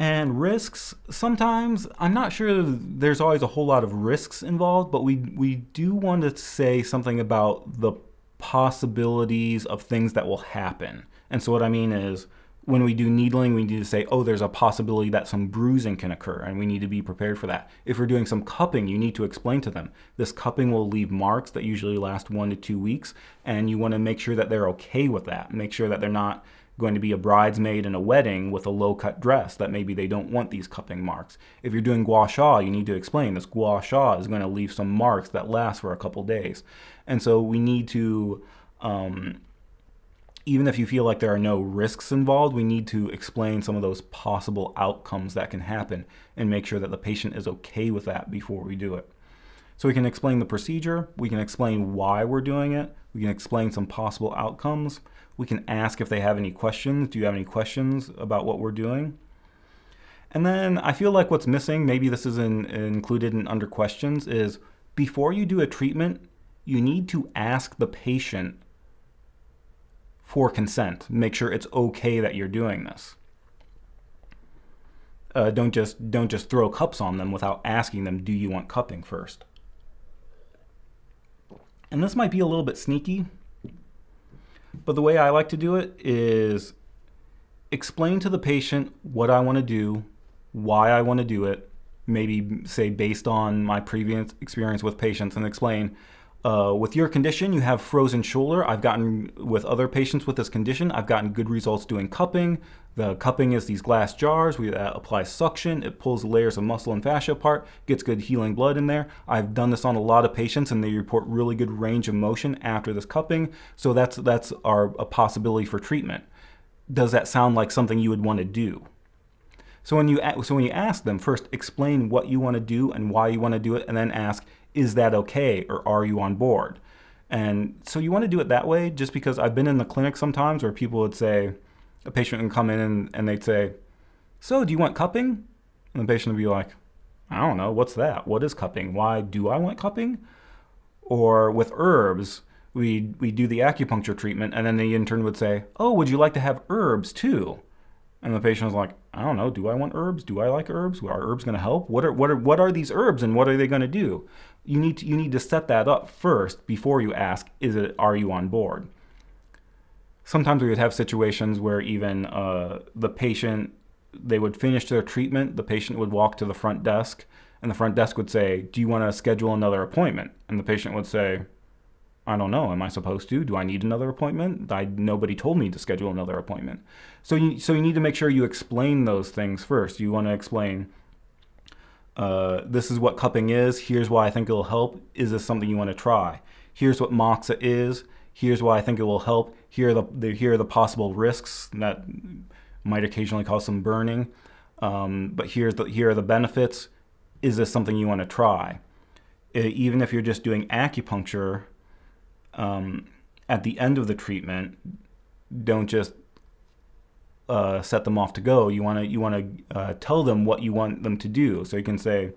And risks, sometimes, I'm not sure there's always a whole lot of risks involved, but we do want to say something about the possibilities of things that will happen. And so what I mean is, When we do needling, we need to say, oh, there's a possibility that some bruising can occur, and we need to be prepared for that. If we're doing some cupping, you need to explain to them, this cupping will leave marks that usually last 1 to 2 weeks, and you want to make sure that they're okay with that. Make sure that they're not going to be a bridesmaid in a wedding with a low-cut dress, that maybe they don't want these cupping marks. If you're doing gua sha, you need to explain this gua sha is going to leave some marks that last for a couple days. And so we need to, even if you feel like there are no risks involved, we need to explain some of those possible outcomes that can happen and make sure that the patient is okay with that before we do it. So we can explain the procedure, we can explain why we're doing it, we can explain some possible outcomes, we can ask if they have any questions. Do you have any questions about what we're doing? And then I feel like what's missing, maybe this is included in under questions, is before you do a treatment, you need to ask the patient for consent. Make sure it's okay that you're doing this. Don't just throw cups on them without asking them, do you want cupping first? And this might be a little bit sneaky, but the way I like to do it is explain to the patient what I want to do, why I want to do it, maybe say based on my previous experience with patients, and explain, with your condition, you have frozen shoulder. I've gotten, with other patients with this condition, I've gotten good results doing cupping. The cupping is these glass jars. We apply suction. It pulls the layers of muscle and fascia apart, gets good healing blood in there. I've done this on a lot of patients, and they report really good range of motion after this cupping. So that's a possibility for treatment. Does that sound like something you would want to do? So when you ask them, first explain what you want to do and why you want to do it, and then ask, is that okay, or are you on board? And so you want to do it that way, just because I've been in the clinic sometimes where people would say, a patient would come in and they'd say, so do you want cupping? And the patient would be like, I don't know, what's that? What is cupping? Why do I want cupping? Or with herbs, we do the acupuncture treatment, and then the intern would say, oh, would you like to have herbs too? And the patient was like, I don't know, do I want herbs? Do I like herbs? Are herbs going to help? What are these herbs, and what are they going to do? You need to set that up first before you ask, are you on board? Sometimes we would have situations where even the patient, they would finish their treatment, the patient would walk to the front desk, and the front desk would say, do you want to schedule another appointment? And the patient would say, I don't know, am I supposed to? Do I need another appointment? Nobody told me to schedule another appointment. So you need to make sure you explain those things first. You want to explain, this is what cupping is, here's why I think it'll help, is this something you want to try? Here's what moxa is, here's why I think it will help, here are the possible risks that might occasionally cause some burning, but here are the benefits, is this something you want to try? Even if you're just doing acupuncture, at the end of the treatment, don't just set them off to go. You want to tell them what you want them to do. So you can say,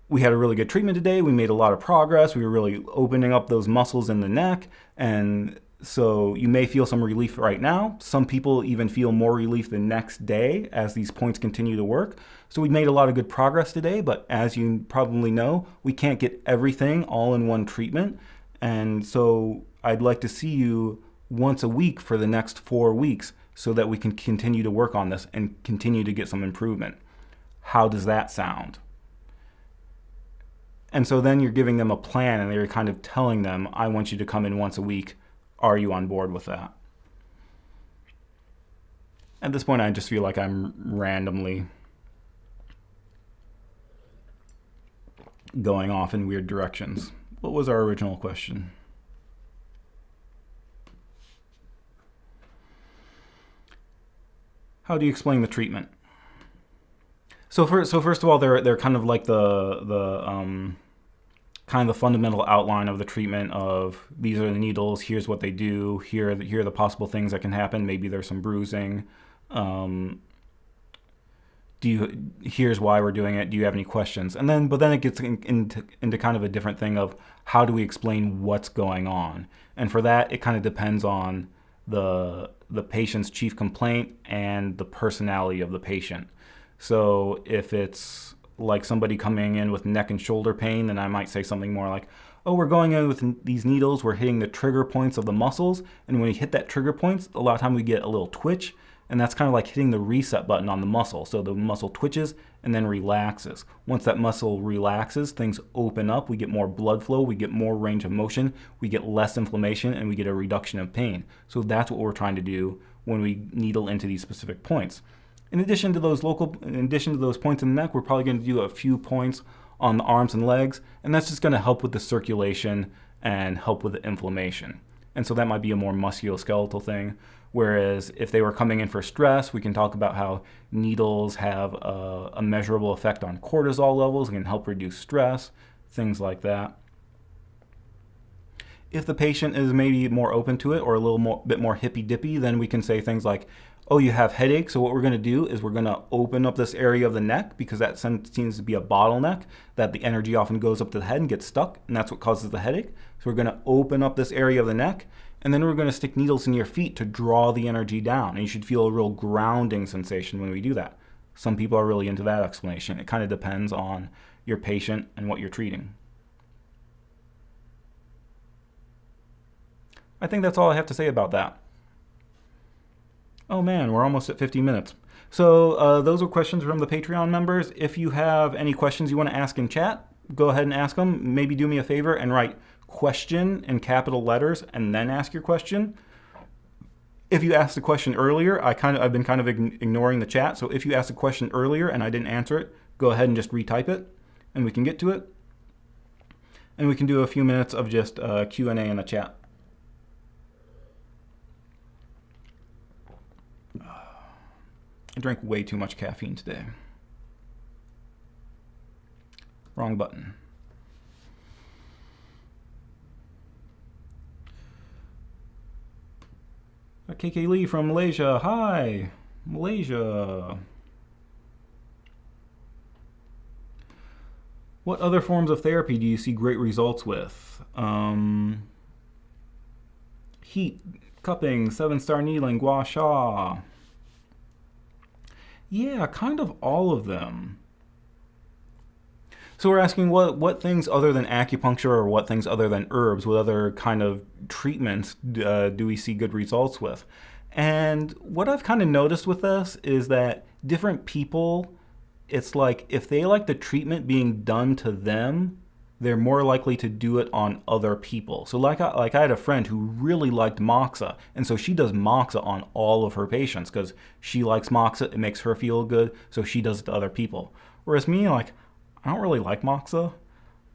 we had a really good treatment today. We made a lot of progress. We were really opening up those muscles in the neck. And so you may feel some relief right now. Some people even feel more relief the next day as these points continue to work. So we made a lot of good progress today, but as you probably know, we can't get everything all in one treatment. And so I'd like to see you once a week for the next 4 weeks so that we can continue to work on this and continue to get some improvement. How does that sound? And so then you're giving them a plan, and you're kind of telling them, I want you to come in once a week. Are you on board with that? At this point, I just feel like I'm randomly going off in weird directions. What was our original question? How do you explain the treatment? So first of all, they're kind of like the kind of the fundamental outline of the treatment of, these are the needles, here's what they do, here are the possible things that can happen. Maybe there's some bruising. Here's why we're doing it. Do you have any questions? But then it gets into kind of a different thing of, how do we explain what's going on? And for that, it kind of depends on the patient's chief complaint and the personality of the patient. So if it's like somebody coming in with neck and shoulder pain, then I might say something more like, oh, we're going in with these needles, we're hitting the trigger points of the muscles, and when we hit that trigger points, a lot of time we get a little twitch, and that's kind of like hitting the reset button on the muscle. So the muscle twitches and then relaxes. Once that muscle relaxes, things open up, we get more blood flow, we get more range of motion, we get less inflammation, and we get a reduction of pain. So that's what we're trying to do when we needle into these specific points. In addition to those points in the neck, we're probably going to do a few points on the arms and legs, and that's just going to help with the circulation and help with the inflammation. And so that might be a more musculoskeletal thing. Whereas if they were coming in for stress, we can talk about how needles have a measurable effect on cortisol levels and can help reduce stress, things like that. If the patient is maybe more open to it or a little bit more hippy-dippy, then we can say things like, oh, you have headache, so what we're going to do is we're going to open up this area of the neck because that seems to be a bottleneck, that the energy often goes up to the head and gets stuck, and that's what causes the headache. So we're going to open up this area of the neck, and then we're going to stick needles in your feet to draw the energy down. And you should feel a real grounding sensation when we do that. Some people are really into that explanation. It kind of depends on your patient and what you're treating. I think that's all I have to say about that. Oh man, we're almost at 50 minutes. So those are questions from the Patreon members. If you have any questions you want to ask in chat, go ahead and ask them. Maybe do me a favor and write question in capital letters and then ask your question. If you asked a question earlier, I've been kind of ignoring the chat. So if you asked a question earlier and I didn't answer it, go ahead and just retype it and we can get to it. And we can do a few minutes of just Q&A in the chat. I drank way too much caffeine today. Wrong button. KK Lee from Malaysia. Hi, Malaysia. What other forms of therapy do you see great results with? Heat, cupping, 7-star needling, gua sha. Yeah, kind of all of them. So we're asking what things other than acupuncture or what things other than herbs, what other kind of treatments do we see good results with? And what I've kind of noticed with this is that different people, it's like if they like the treatment being done to them, they're more likely to do it on other people. So like I had a friend who really liked Moxa, and so she does Moxa on all of her patients because she likes Moxa, it makes her feel good, so she does it to other people. Whereas me, like, I don't really like Moxa.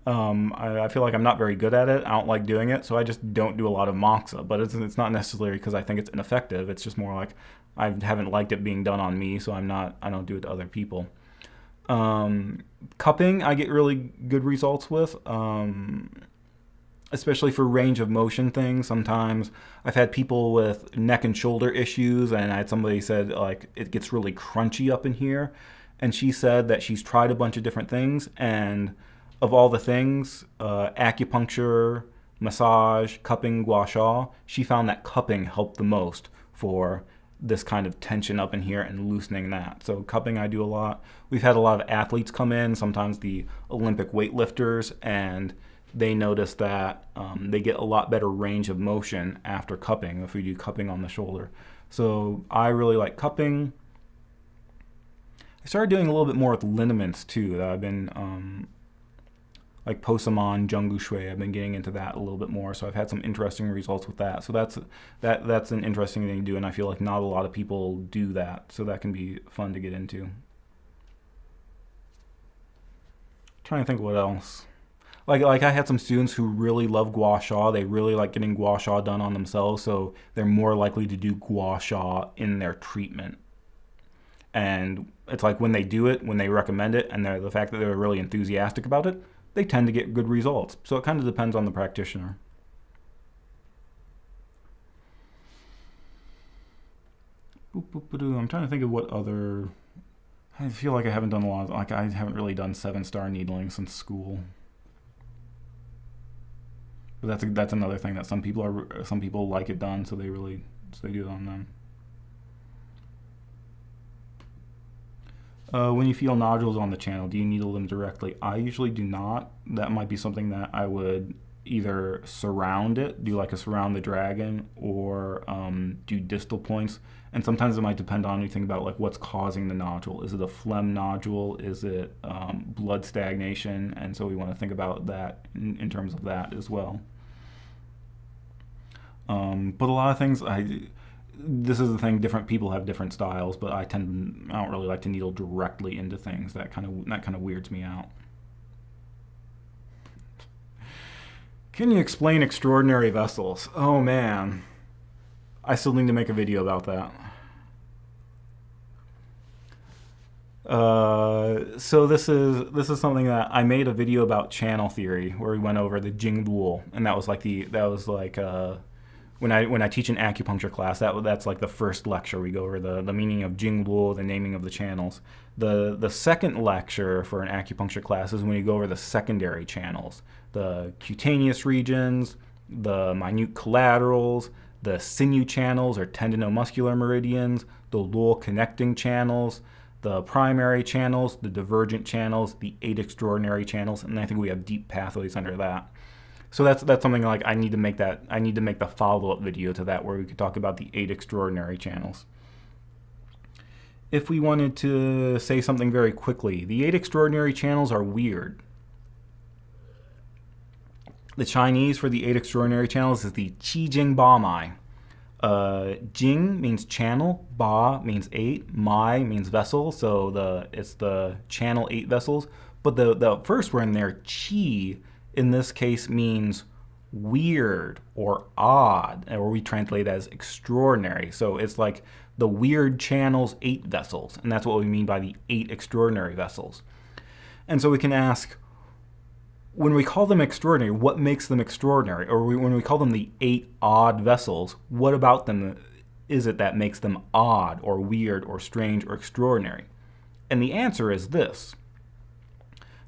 I feel like I'm not very good at it. I don't like doing it, so I just don't do a lot of Moxa. But it's not necessarily because I think it's ineffective. It's just more like I haven't liked it being done on me, so I don't do it to other people. Cupping, I get really good results with, especially for range of motion things. Sometimes I've had people with neck and shoulder issues, and I had somebody said like it gets really crunchy up in here, and she said that she's tried a bunch of different things, and of all the things, acupuncture, massage, cupping, gua sha, she found that cupping helped the most for this kind of tension up in here and loosening that. So cupping I do a lot. We've had a lot of athletes come in, sometimes the Olympic weightlifters, and they notice that they get a lot better range of motion after cupping if we do cupping on the shoulder. So I really like cupping. I started doing a little bit more with liniments too. I've been like Posamon, Jungu Shui, I've been getting into that a little bit more, so I've had some interesting results with that. So that's an interesting thing to do, and I feel like not a lot of people do that, so that can be fun to get into. Trying to think what else. Like I had some students who really love gua sha. They really like getting gua sha done on themselves, so they're more likely to do gua sha in their treatment. And it's like when they do it, when they recommend it, and the fact that they're really enthusiastic about it, they tend to get good results. So it kind of depends on the practitioner. I'm trying to think of what other... I feel like I haven't done a lot. Like I haven't really done 7-star needling since school. But that's another thing that some people like it done, so they do it on them. When you feel nodules on the channel, do you needle them directly? I usually do not. That might be something that I would either surround it, do like a surround the dragon, or do distal points. And sometimes it might depend on anything about like what's causing the nodule. Is it a phlegm nodule? Is it blood stagnation? And so we want to think about that in terms of that as well. But a lot of things, this is the thing, different people have different styles, but I don't really like to needle directly into things. That kind of weirds me out. Can you explain extraordinary vessels? Oh man, I still need to make a video about that. So this is something that I made a video about channel theory where we went over the Jingluo, and that was like when I teach an acupuncture class, that's like the first lecture. We go over the meaning of Jingluo, the naming of the channels. The second lecture for an acupuncture class is when you go over the secondary channels, the cutaneous regions, the minute collaterals, the sinew channels or tendinomuscular meridians, the Luo connecting channels, the primary channels, the divergent channels, the 8 extraordinary channels, and I think we have deep pathways under that. So that's something like I need to make the follow-up video to that where we could talk about the 8 extraordinary channels. If we wanted to say something very quickly, the 8 extraordinary channels are weird. The Chinese for the 8 extraordinary channels is the Qi Jing Ba Mai. Jing means channel, Ba means 8, Mai means vessel, so it's the channel 8 vessels. But the first word in there, Qi, in this case means weird or odd, or we translate as extraordinary. So it's like the weird channel's 8 vessels, and that's what we mean by the 8 extraordinary vessels. And so we can ask, when we call them extraordinary, what makes them extraordinary? Or when we call them the 8 odd vessels, what about them is it that makes them odd or weird or strange or extraordinary? And the answer is this.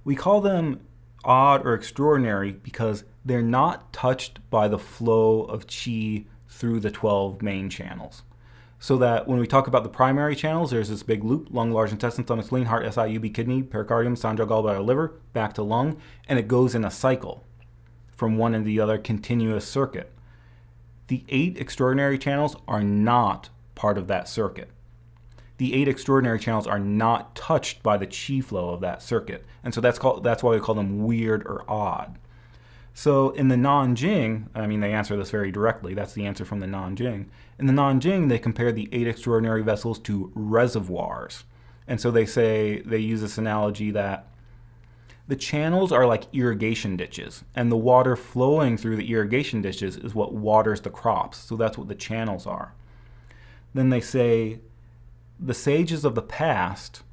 We call them odd or extraordinary because they're not touched by the flow of qi through the 12 main channels. So that when we talk about the primary channels, there's this big loop: lung, large intestine, stomach, spleen, heart, SI, UB, kidney, pericardium, sandra, gallbladder, liver, back to lung, and it goes in a cycle from one to the other continuous circuit. The 8 extraordinary channels are not part of that circuit. The 8 extraordinary channels are not touched by the qi flow of that circuit. And so that's why we call them weird or odd. So in the Nanjing, I mean, they answer this very directly. That's the answer from the Nanjing. In the Nanjing, they compare the 8 extraordinary vessels to reservoirs. And so they use this analogy that the channels are like irrigation ditches, and the water flowing through the irrigation ditches is what waters the crops. So that's what the channels are. Then they say the sages of the past,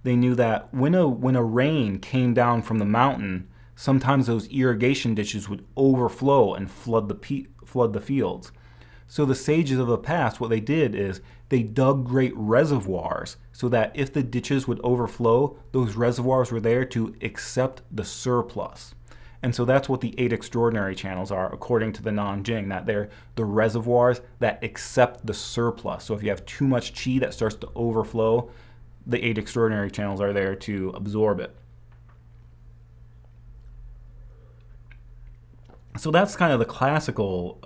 they knew that when a rain came down from the mountain, sometimes those irrigation ditches would overflow and flood the fields. So the sages of the past, what they did is they dug great reservoirs so that if the ditches would overflow, those reservoirs were there to accept the surplus. And so that's what the 8 extraordinary channels are, according to the Nanjing, that they're the reservoirs that accept the surplus. So if you have too much qi that starts to overflow, the 8 extraordinary channels are there to absorb it. So that's kind of the classical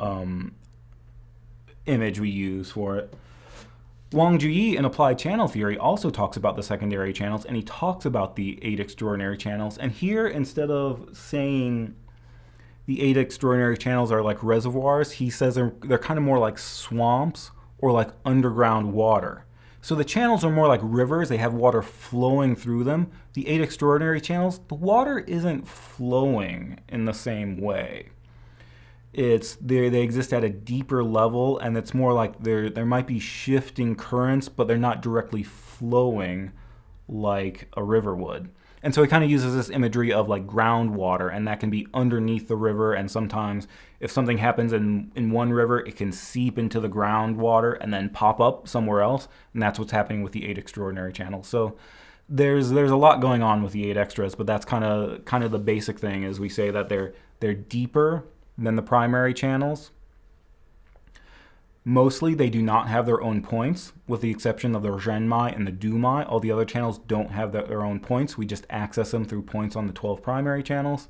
image we use for it. Wang Juyi in Applied Channel Theory also talks about the secondary channels, and he talks about the 8 extraordinary channels. And here, instead of saying the 8 extraordinary channels are like reservoirs, he says they're kind of more like swamps or like underground water. So the channels are more like rivers. They have water flowing through them. The 8 extraordinary channels, the water isn't flowing in the same way. They exist at a deeper level, and it's more like there might be shifting currents, but they're not directly flowing like a river would. And so he kind of uses this imagery of like groundwater, and that can be underneath the river, and sometimes if something happens in one river, it can seep into the groundwater and then pop up somewhere else, and that's what's happening with the 8 extraordinary channels. So there's a lot going on with the 8 extras, but that's kind of the basic thing, is we say that they're deeper than the primary channels. Mostly they do not have their own points, with the exception of the Zhenmai and the Dumai. All the other channels don't have their own points. We just access them through points on the 12 primary channels.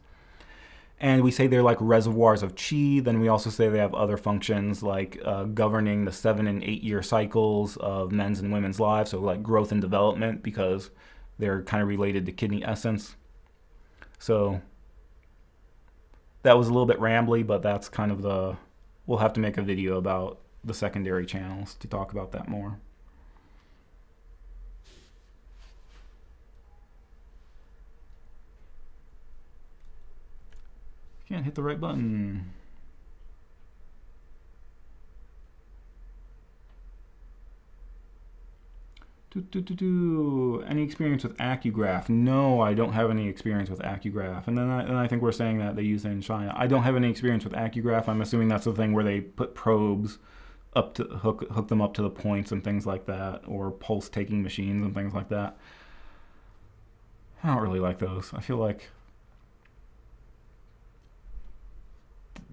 And we say they're like reservoirs of qi. Then we also say they have other functions like governing the 7 and 8 year cycles of men's and women's lives. So like growth and development, because they're kind of related to kidney essence. So that was a little bit rambly, but that's kind of the, we'll have to make a video about the secondary channels to talk about that more. Can't hit the right button. Any experience with Acugraph? No, I don't have any experience with Acugraph. And then I think we're saying that they use it in China. I don't have any experience with Acugraph. I'm assuming that's the thing where they put probes up to hook them up to the points and things like that, or pulse taking machines and things like that. I don't really like those. I feel like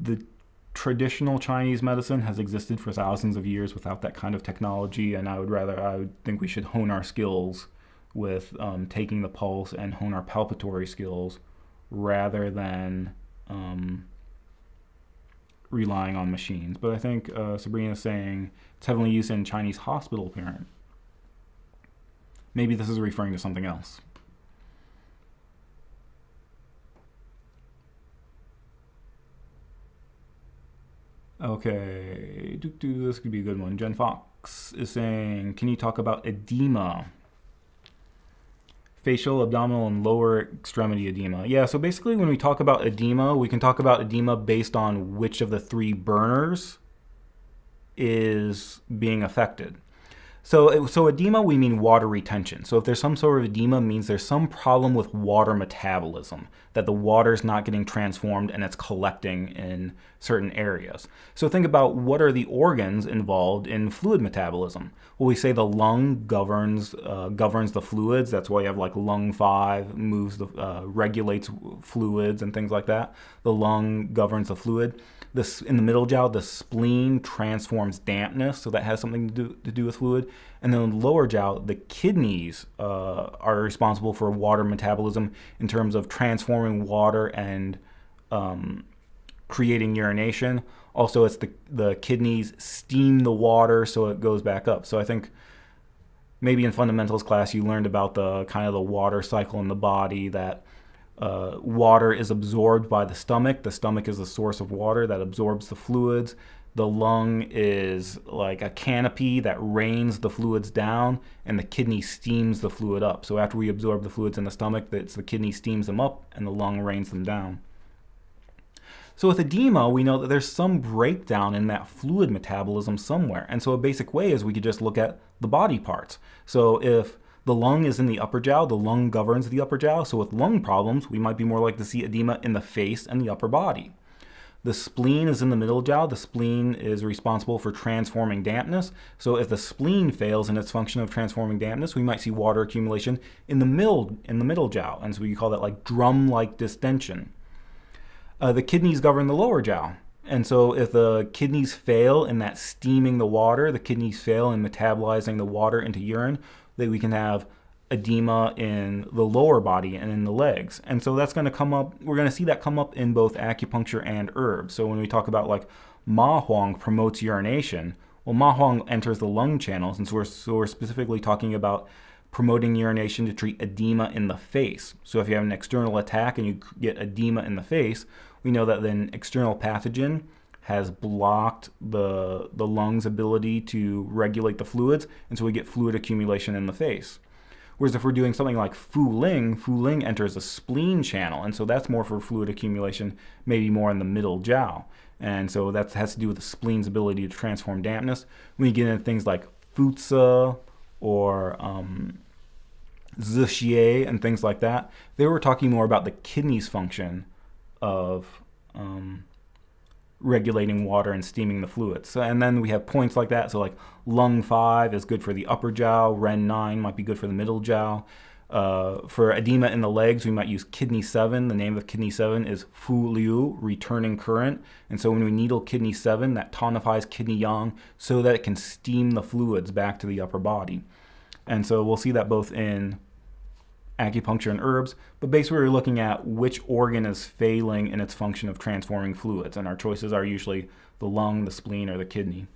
the traditional Chinese medicine has existed for thousands of years without that kind of technology, and I would think we should hone our skills with taking the pulse and hone our palpatory skills rather than relying on machines. But I think Sabrina's saying it's heavily used in Chinese hospital parent. Maybe this is referring to something else. Okay, this could be a good one. Jen Fox is saying, can you talk about edema? Facial, abdominal, and lower extremity edema. Yeah, so basically when we talk about edema, we can talk about edema based on which of the 3 burners is being affected. So edema, we mean water retention. So if there's some sort of edema, it means there's some problem with water metabolism, that the water's not getting transformed and it's collecting in certain areas. So think about what are the organs involved in fluid metabolism. Well, we say the lung governs the fluids. That's why you have like lung 5 regulates fluids and things like that. The lung governs the fluid. In the middle jiao, the spleen transforms dampness, so that has something to do with fluid. And then in the lower jiao, the kidneys are responsible for water metabolism in terms of transforming water and creating urination. Also, it's the kidneys steam the water so it goes back up. So I think maybe in fundamentals class you learned about the kind of the water cycle in the body, that water is absorbed by the stomach. The stomach is the source of water that absorbs the fluids. The lung is like a canopy that rains the fluids down, and the kidney steams the fluid up. So after we absorb the fluids in the stomach, the kidney steams them up and the lung rains them down. So with edema, we know that there's some breakdown in that fluid metabolism somewhere. And so a basic way is we could just look at the body parts. So if the lung is in the upper jiao, the lung governs the upper jiao. So with lung problems, we might be more likely to see edema in the face and the upper body. The spleen is in the middle jiao. The spleen is responsible for transforming dampness. So if the spleen fails in its function of transforming dampness, we might see water accumulation in the middle jiao. And so we call that like drum-like distension. The kidneys govern the lower jiao. And so if the kidneys fail in that steaming the water, the kidneys fail in metabolizing the water into urine, that we can have edema in the lower body and in the legs. And so that's going to come up, we're going to see that come up in both acupuncture and herbs. So when we talk about like Ma Huang promotes urination, well, Ma Huang enters the lung channels, and so we're specifically talking about promoting urination to treat edema in the face. So if you have an external attack and you get edema in the face, we know that then external pathogen has blocked the lung's ability to regulate the fluids, and so we get fluid accumulation in the face. Whereas if we're doing something like Fu Ling enters a spleen channel, and so that's more for fluid accumulation, maybe more in the middle jiao. And so that has to do with the spleen's ability to transform dampness. When you get into things like Fu Tse or Zixie and things like that, they were talking more about the kidney's function of regulating water and steaming the fluids. So, and then we have points like that. So like lung 5 is good for the upper jiao. Ren 9 might be good for the middle jiao. For edema in the legs, we might use kidney 7. The name of kidney 7 is Fu Liu, returning current. And so when we needle kidney 7, that tonifies kidney yang so that it can steam the fluids back to the upper body. And so we'll see that both in acupuncture and herbs, but basically we're looking at which organ is failing in its function of transforming fluids, and our choices are usually the lung, the spleen, or the kidney.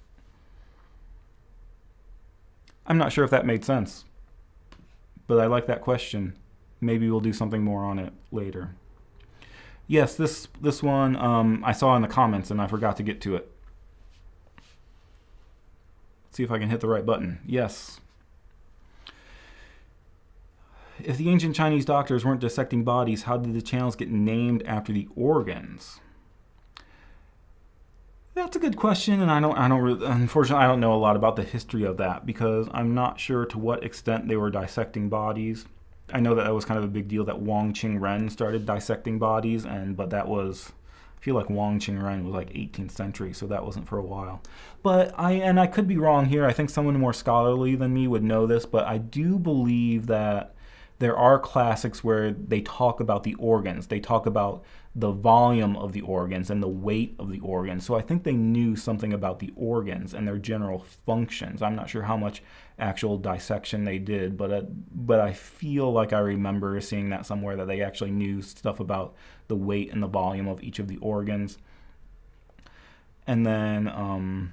I'm not sure if that made sense, but I like that question. Maybe we'll do something more on it later. Yes, this one I saw in the comments and I forgot to get to it. Let's see if I can hit the right button. Yes. If the ancient Chinese doctors weren't dissecting bodies, how did the channels get named after the organs? That's a good question, and unfortunately, I don't know a lot about the history of that because I'm not sure to what extent they were dissecting bodies. I know that was kind of a big deal that Wang Qingren started dissecting bodies, but that was, I feel like Wang Qingren was like 18th century, so that wasn't for a while. But I could be wrong here. I think someone more scholarly than me would know this, but I do believe that there are classics where they talk about the organs. They talk about the volume of the organs and the weight of the organs. So I think they knew something about the organs and their general functions. I'm not sure how much actual dissection they did, but I feel like I remember seeing that somewhere, that they actually knew stuff about the weight and the volume of each of the organs. And then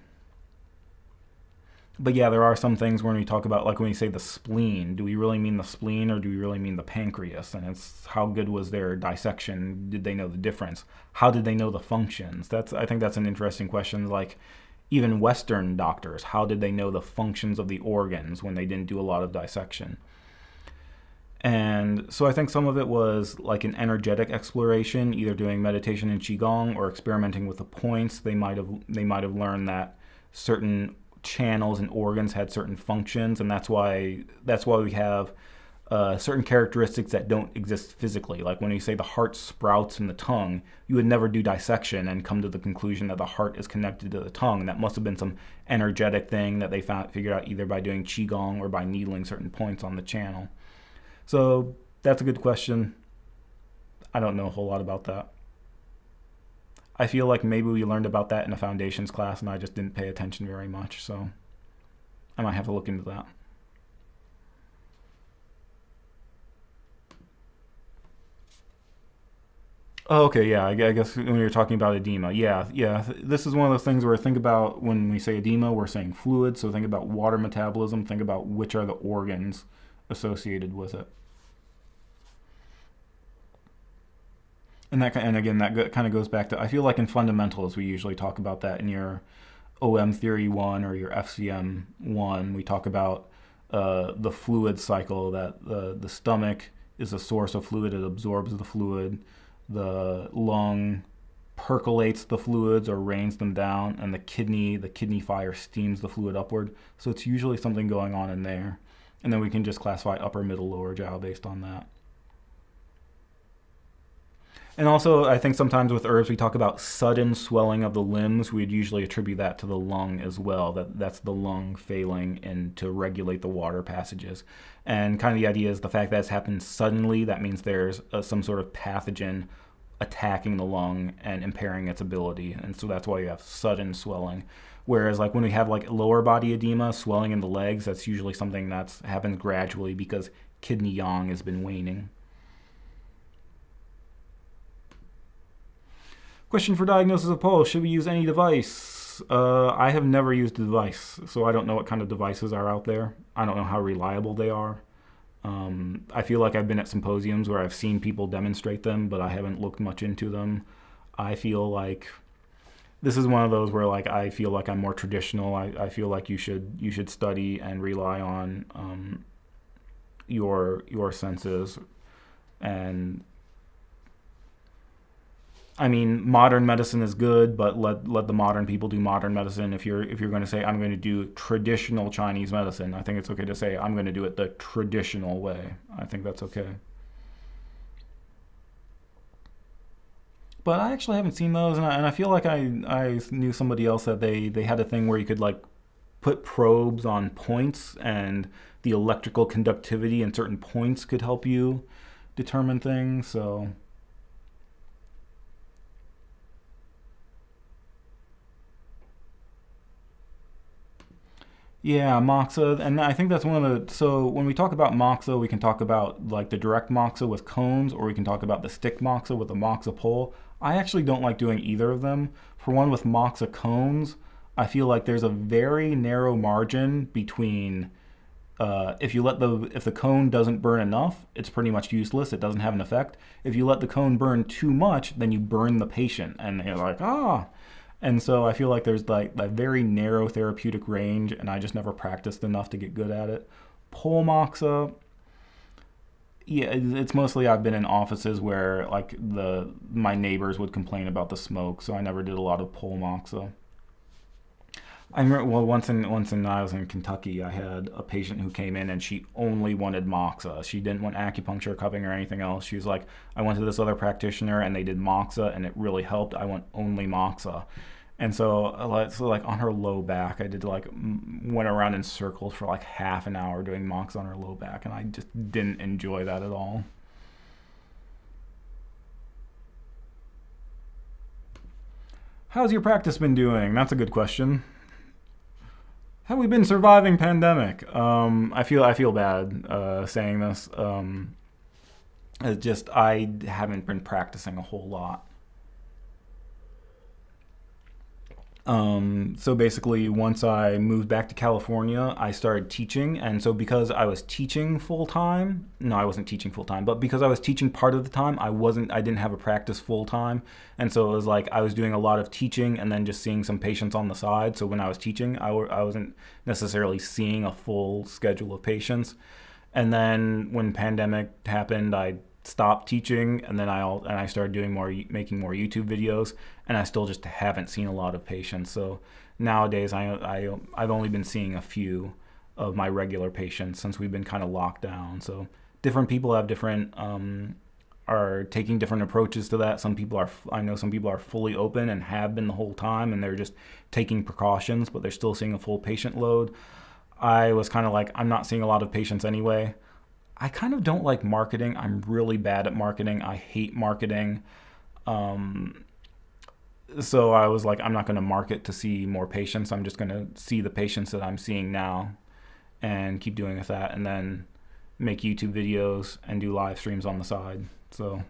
but yeah, there are some things when we talk about, like when we say the spleen, do we really mean the spleen or do we really mean the pancreas? And it's how good was their dissection? Did they know the difference? How did they know the functions? I think that's an interesting question. Like even Western doctors, how did they know the functions of the organs when they didn't do a lot of dissection? And so I think some of it was like an energetic exploration, either doing meditation and qigong or experimenting with the points. They might have learned that certain channels and organs had certain functions, and that's why we have certain characteristics that don't exist physically. Like when you say the heart sprouts in the tongue, you would never do dissection and come to the conclusion that the heart is connected to the tongue. That must have been some energetic thing that they figured out either by doing qigong or by needling certain points on the channel. So that's a good question. I don't know a whole lot about that. I feel like maybe we learned about that in a foundations class and I just didn't pay attention very much, so I might have to look into that. Oh, okay, yeah, I guess when you're talking about edema, yeah, this is one of those things where think about when we say edema, we're saying fluid, so think about water metabolism, think about which are the organs associated with it. And again, that kind of goes back to, I feel like in fundamentals, we usually talk about that in your OM Theory 1 or your FCM 1. We talk about the fluid cycle, that the stomach is a source of fluid, it absorbs the fluid. The lung percolates the fluids or rains them down, and the kidney fire steams the fluid upward. So it's usually something going on in there. And then we can just classify upper, middle, lower jiao based on that. And also, I think sometimes with herbs, we talk about sudden swelling of the limbs. We'd usually attribute that to the lung as well. That's the lung failing and to regulate the water passages. And kind of the idea is the fact that it's happened suddenly, that means there's some sort of pathogen attacking the lung and impairing its ability. And so that's why you have sudden swelling. Whereas like when we have like lower body edema, swelling in the legs, that's usually something that's happens gradually because kidney yang has been waning. Question for diagnosis of POLS. Should we use any device? I have never used a device, so I don't know what kind of devices are out there. I don't know how reliable they are. I feel like I've been at symposiums where I've seen people demonstrate them, but I haven't looked much into them. I feel like this is one of those where like I feel like I'm more traditional. I feel like you should study and rely on your senses. And I mean, modern medicine is good, but let the modern people do modern medicine. If you're going to say I'm going to do traditional Chinese medicine, I think it's okay to say I'm going to do it the traditional way. I think that's okay. But I actually haven't seen those, and I feel like I knew somebody else that they had a thing where you could like put probes on points, and the electrical conductivity in certain points could help you determine things. So. Yeah, moxa, and I think that's one of the. So when we talk about moxa, we can talk about like the direct moxa with cones, or we can talk about the stick moxa with a moxa pole. I actually don't like doing either of them. For one, with moxa cones, I feel like there's a very narrow margin between if the cone doesn't burn enough, it's pretty much useless. It doesn't have an effect. If you let the cone burn too much, then you burn the patient, and you're like, ah. And so I feel like there's like that very narrow therapeutic range, and I just never practiced enough to get good at it. Pole moxa, yeah, it's mostly I've been in offices where like the my neighbors would complain about the smoke, so I never did a lot of pole moxa. I remember, well, once I was in Kentucky, I had a patient who came in and she only wanted moxa. She didn't want acupuncture, cupping, or anything else. She was like, I went to this other practitioner and they did moxa and it really helped. I want only moxa. And so like on her low back, I did like went around in circles for like half an hour doing moxa on her low back, and I just didn't enjoy that at all. How's your practice been doing? That's a good question. Have we been surviving pandemic? I feel bad saying this. It's just I haven't been practicing a whole lot. So basically, once I moved back to California, I started teaching. And so because I was teaching full time, no, I wasn't teaching full time, but because I was teaching part of the time, I didn't have a practice full time. And so it was like I was doing a lot of teaching and then just seeing some patients on the side. So when I was teaching, I wasn't necessarily seeing a full schedule of patients. And then when pandemic happened, I stopped teaching, and then I started doing making more YouTube videos, and I still just haven't seen a lot of patients. So nowadays, I've only been seeing a few of my regular patients since we've been kind of locked down. So different people have different are taking different approaches to that. I know some people are fully open and have been the whole time, and they're just taking precautions, but they're still seeing a full patient load. I was kind of like, I'm not seeing a lot of patients anyway. I kind of don't like marketing. I'm really bad at marketing. I hate marketing. Um, so I was like, I'm not going to market to see more patients. I'm just going to see the patients that I'm seeing now and keep doing with that, and then make YouTube videos and do live streams on the side. So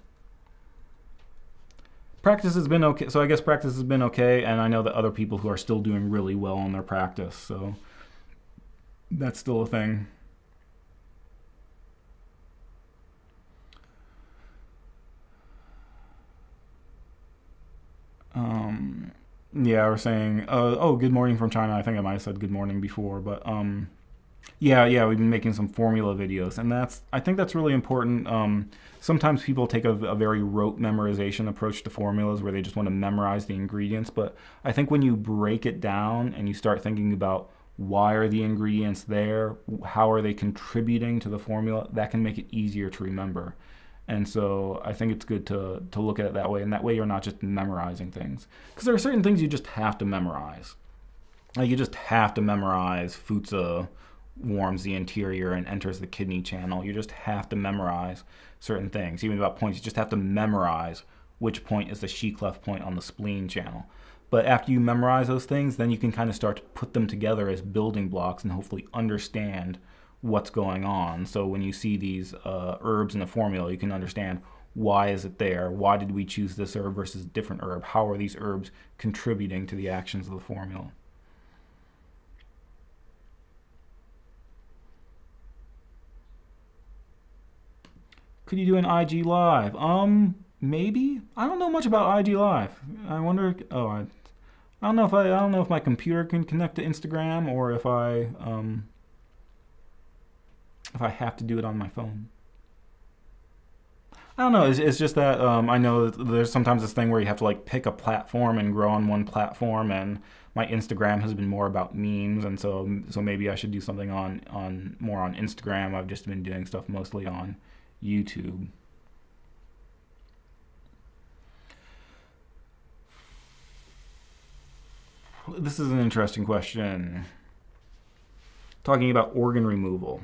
practice has been okay. So I guess practice has been okay, and I know that other people who are still doing really well in their practice. So that's still a thing. Um, yeah, we're saying, oh, good morning from China. I think I might have said good morning before, but yeah, we've been making some formula videos, and I think that's really important. Sometimes people take a very rote memorization approach to formulas where they just want to memorize the ingredients, but I think when you break it down and you start thinking about why are the ingredients there, how are they contributing to the formula, that can make it easier to remember. And so I think it's good to look at it that way, and that way you're not just memorizing things. Because there are certain things you just have to memorize. Like you just have to memorize Futsa warms the interior and enters the kidney channel. You just have to memorize certain things. Even about points, you just have to memorize which point is the she cleft point on the spleen channel. But after you memorize those things, then you can kind of start to put them together as building blocks and hopefully understand what's going on. So when you see these herbs in the formula, you can understand why is it there? Why did we choose this herb versus a different herb? How are these herbs contributing to the actions of the formula? Could you do an IG live? Maybe. I don't know much about IG live. I wonder. I don't know if I don't know if my computer can connect to Instagram, or if I have to do it on my phone. I don't know. It's just that I know that there's sometimes this thing where you have to like pick a platform and grow on one platform, and my Instagram has been more about memes, and so maybe I should do something on more on Instagram. I've just been doing stuff mostly on YouTube. This is an interesting question. Talking about organ removal.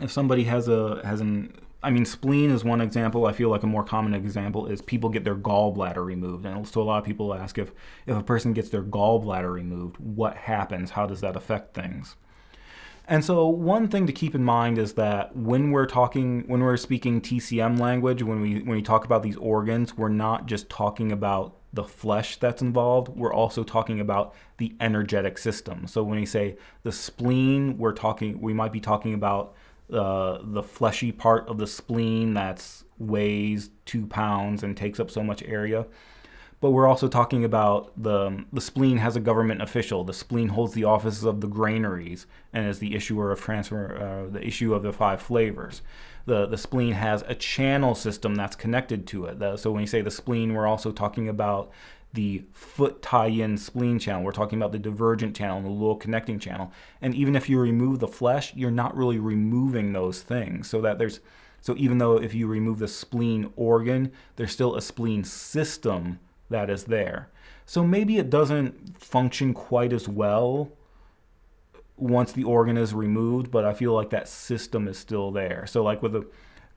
If somebody has an I mean, spleen is one example. I feel like a more common example is people get their gallbladder removed. And so a lot of people ask if a person gets their gallbladder removed, what happens? How does that affect things? And so one thing to keep in mind is that when we're speaking TCM language, when we talk about these organs, we're not just talking about the flesh that's involved. We're also talking about the energetic system. So when we say the spleen, we might be talking about the fleshy part of the spleen that weighs 2 pounds and takes up so much area. But we're also talking about the spleen has a government official. The spleen holds the offices of the granaries and is the issuer of the issue of the 5 flavors. The spleen has a channel system that's connected to it. So when you say the spleen, we're also talking about the foot tie-in spleen channel. We're talking about the divergent channel and the little connecting channel. And even if you remove the flesh, you're not really removing those things. So even though if you remove the spleen organ, there's still a spleen system that is there. So maybe it doesn't function quite as well once the organ is removed, but I feel like that system is still there. So like with the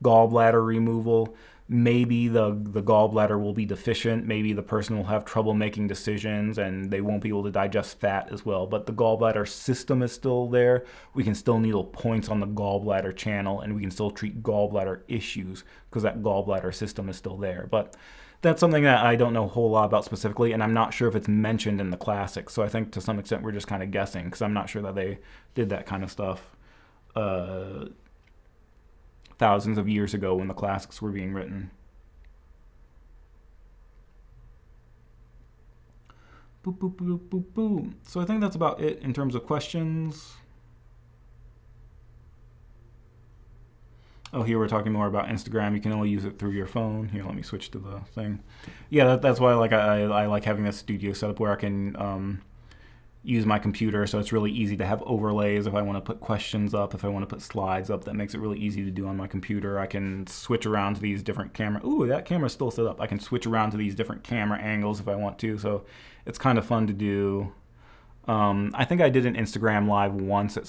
gallbladder removal, maybe the gallbladder will be deficient. Maybe the person will have trouble making decisions and they won't be able to digest fat as well. But the gallbladder system is still there. We can still needle points on the gallbladder channel and we can still treat gallbladder issues because that gallbladder system is still there. But that's something that I don't know a whole lot about specifically, and I'm not sure if it's mentioned in the classics. So I think to some extent we're just kind of guessing because I'm not sure that they did that kind of stuff thousands of years ago when the classics were being written. Boop, boop, boop, boop, boop. So I think that's about it in terms of questions. Oh, here we're talking more about Instagram. You can only use it through your phone. Here, let me switch to the thing. Yeah, that's why I like having this studio set up where I can use my computer, so it's really easy to have overlays if I want to put questions up, if I want to put slides up. That makes it really easy to do on my computer. I can switch around to these different camera. Ooh, that camera's still set up. I can switch around to these different camera angles if I want to, so it's kind of fun to do. I think I did an Instagram live once at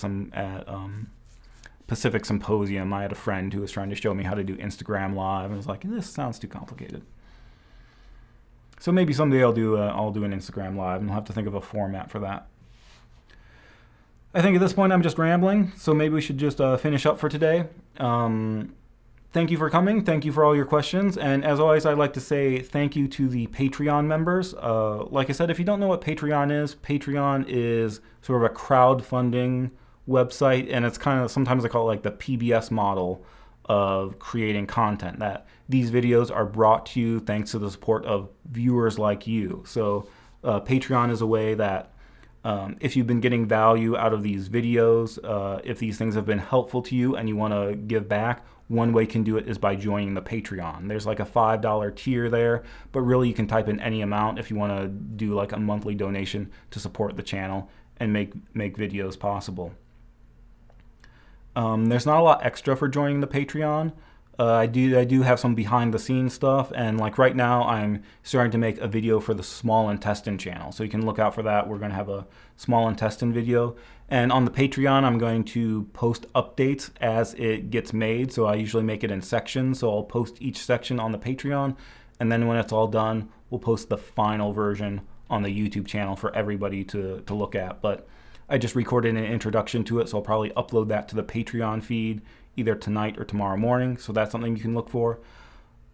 Pacific Symposium. I had a friend who was trying to show me how to do Instagram live, and I was like, this sounds too complicated. So maybe someday I'll do an Instagram live, and I'll have to think of a format for that. I think at this point I'm just rambling, so maybe we should just finish up for today. Thank you for coming. Thank you for all your questions. And as always, I'd like to say thank you to the Patreon members. Like I said, if you don't know what Patreon is sort of a crowdfunding website, and it's kind of, sometimes I call it like the PBS model of creating content, that these videos are brought to you thanks to the support of viewers like you. So Patreon is a way that if you've been getting value out of these videos, if these things have been helpful to you and you want to give back, one way you can do it is by joining the Patreon. There's like a $5 tier there, but really you can type in any amount if you want to do like a monthly donation to support the channel and make videos possible. There's not a lot extra for joining the Patreon. I do have some behind the scenes stuff, and like right now I'm starting to make a video for the small intestine channel, so you can look out for that. We're going to have a small intestine video, and on the Patreon I'm going to post updates as it gets made. So I usually make it in sections, so I'll post each section on the Patreon, and then when it's all done we'll post the final version on the YouTube channel for everybody to look at. But I just recorded an introduction to it, so I'll probably upload that to the Patreon feed either tonight or tomorrow morning, so that's something you can look for.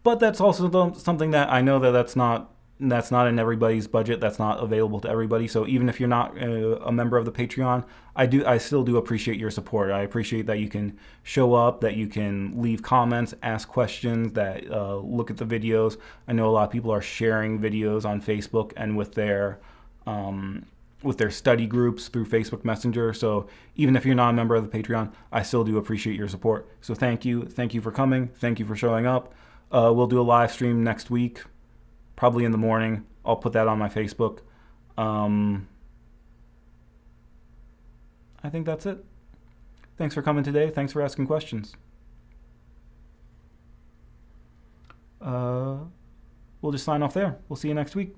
But that's also something that I know that's not in everybody's budget, that's not available to everybody. So even if you're not a member of the Patreon, I still do appreciate your support. I appreciate that you can show up, that you can leave comments, ask questions, that look at the videos. I know a lot of people are sharing videos on Facebook and with their study groups through Facebook Messenger. So even if you're not a member of the Patreon, I still do appreciate your support. So thank you for coming, thank you for showing up. We'll do a live stream next week, probably in the morning. I'll put that on my Facebook. I think that's it. Thanks for coming today. Thanks for asking questions. We'll just sign off there. We'll see you next week.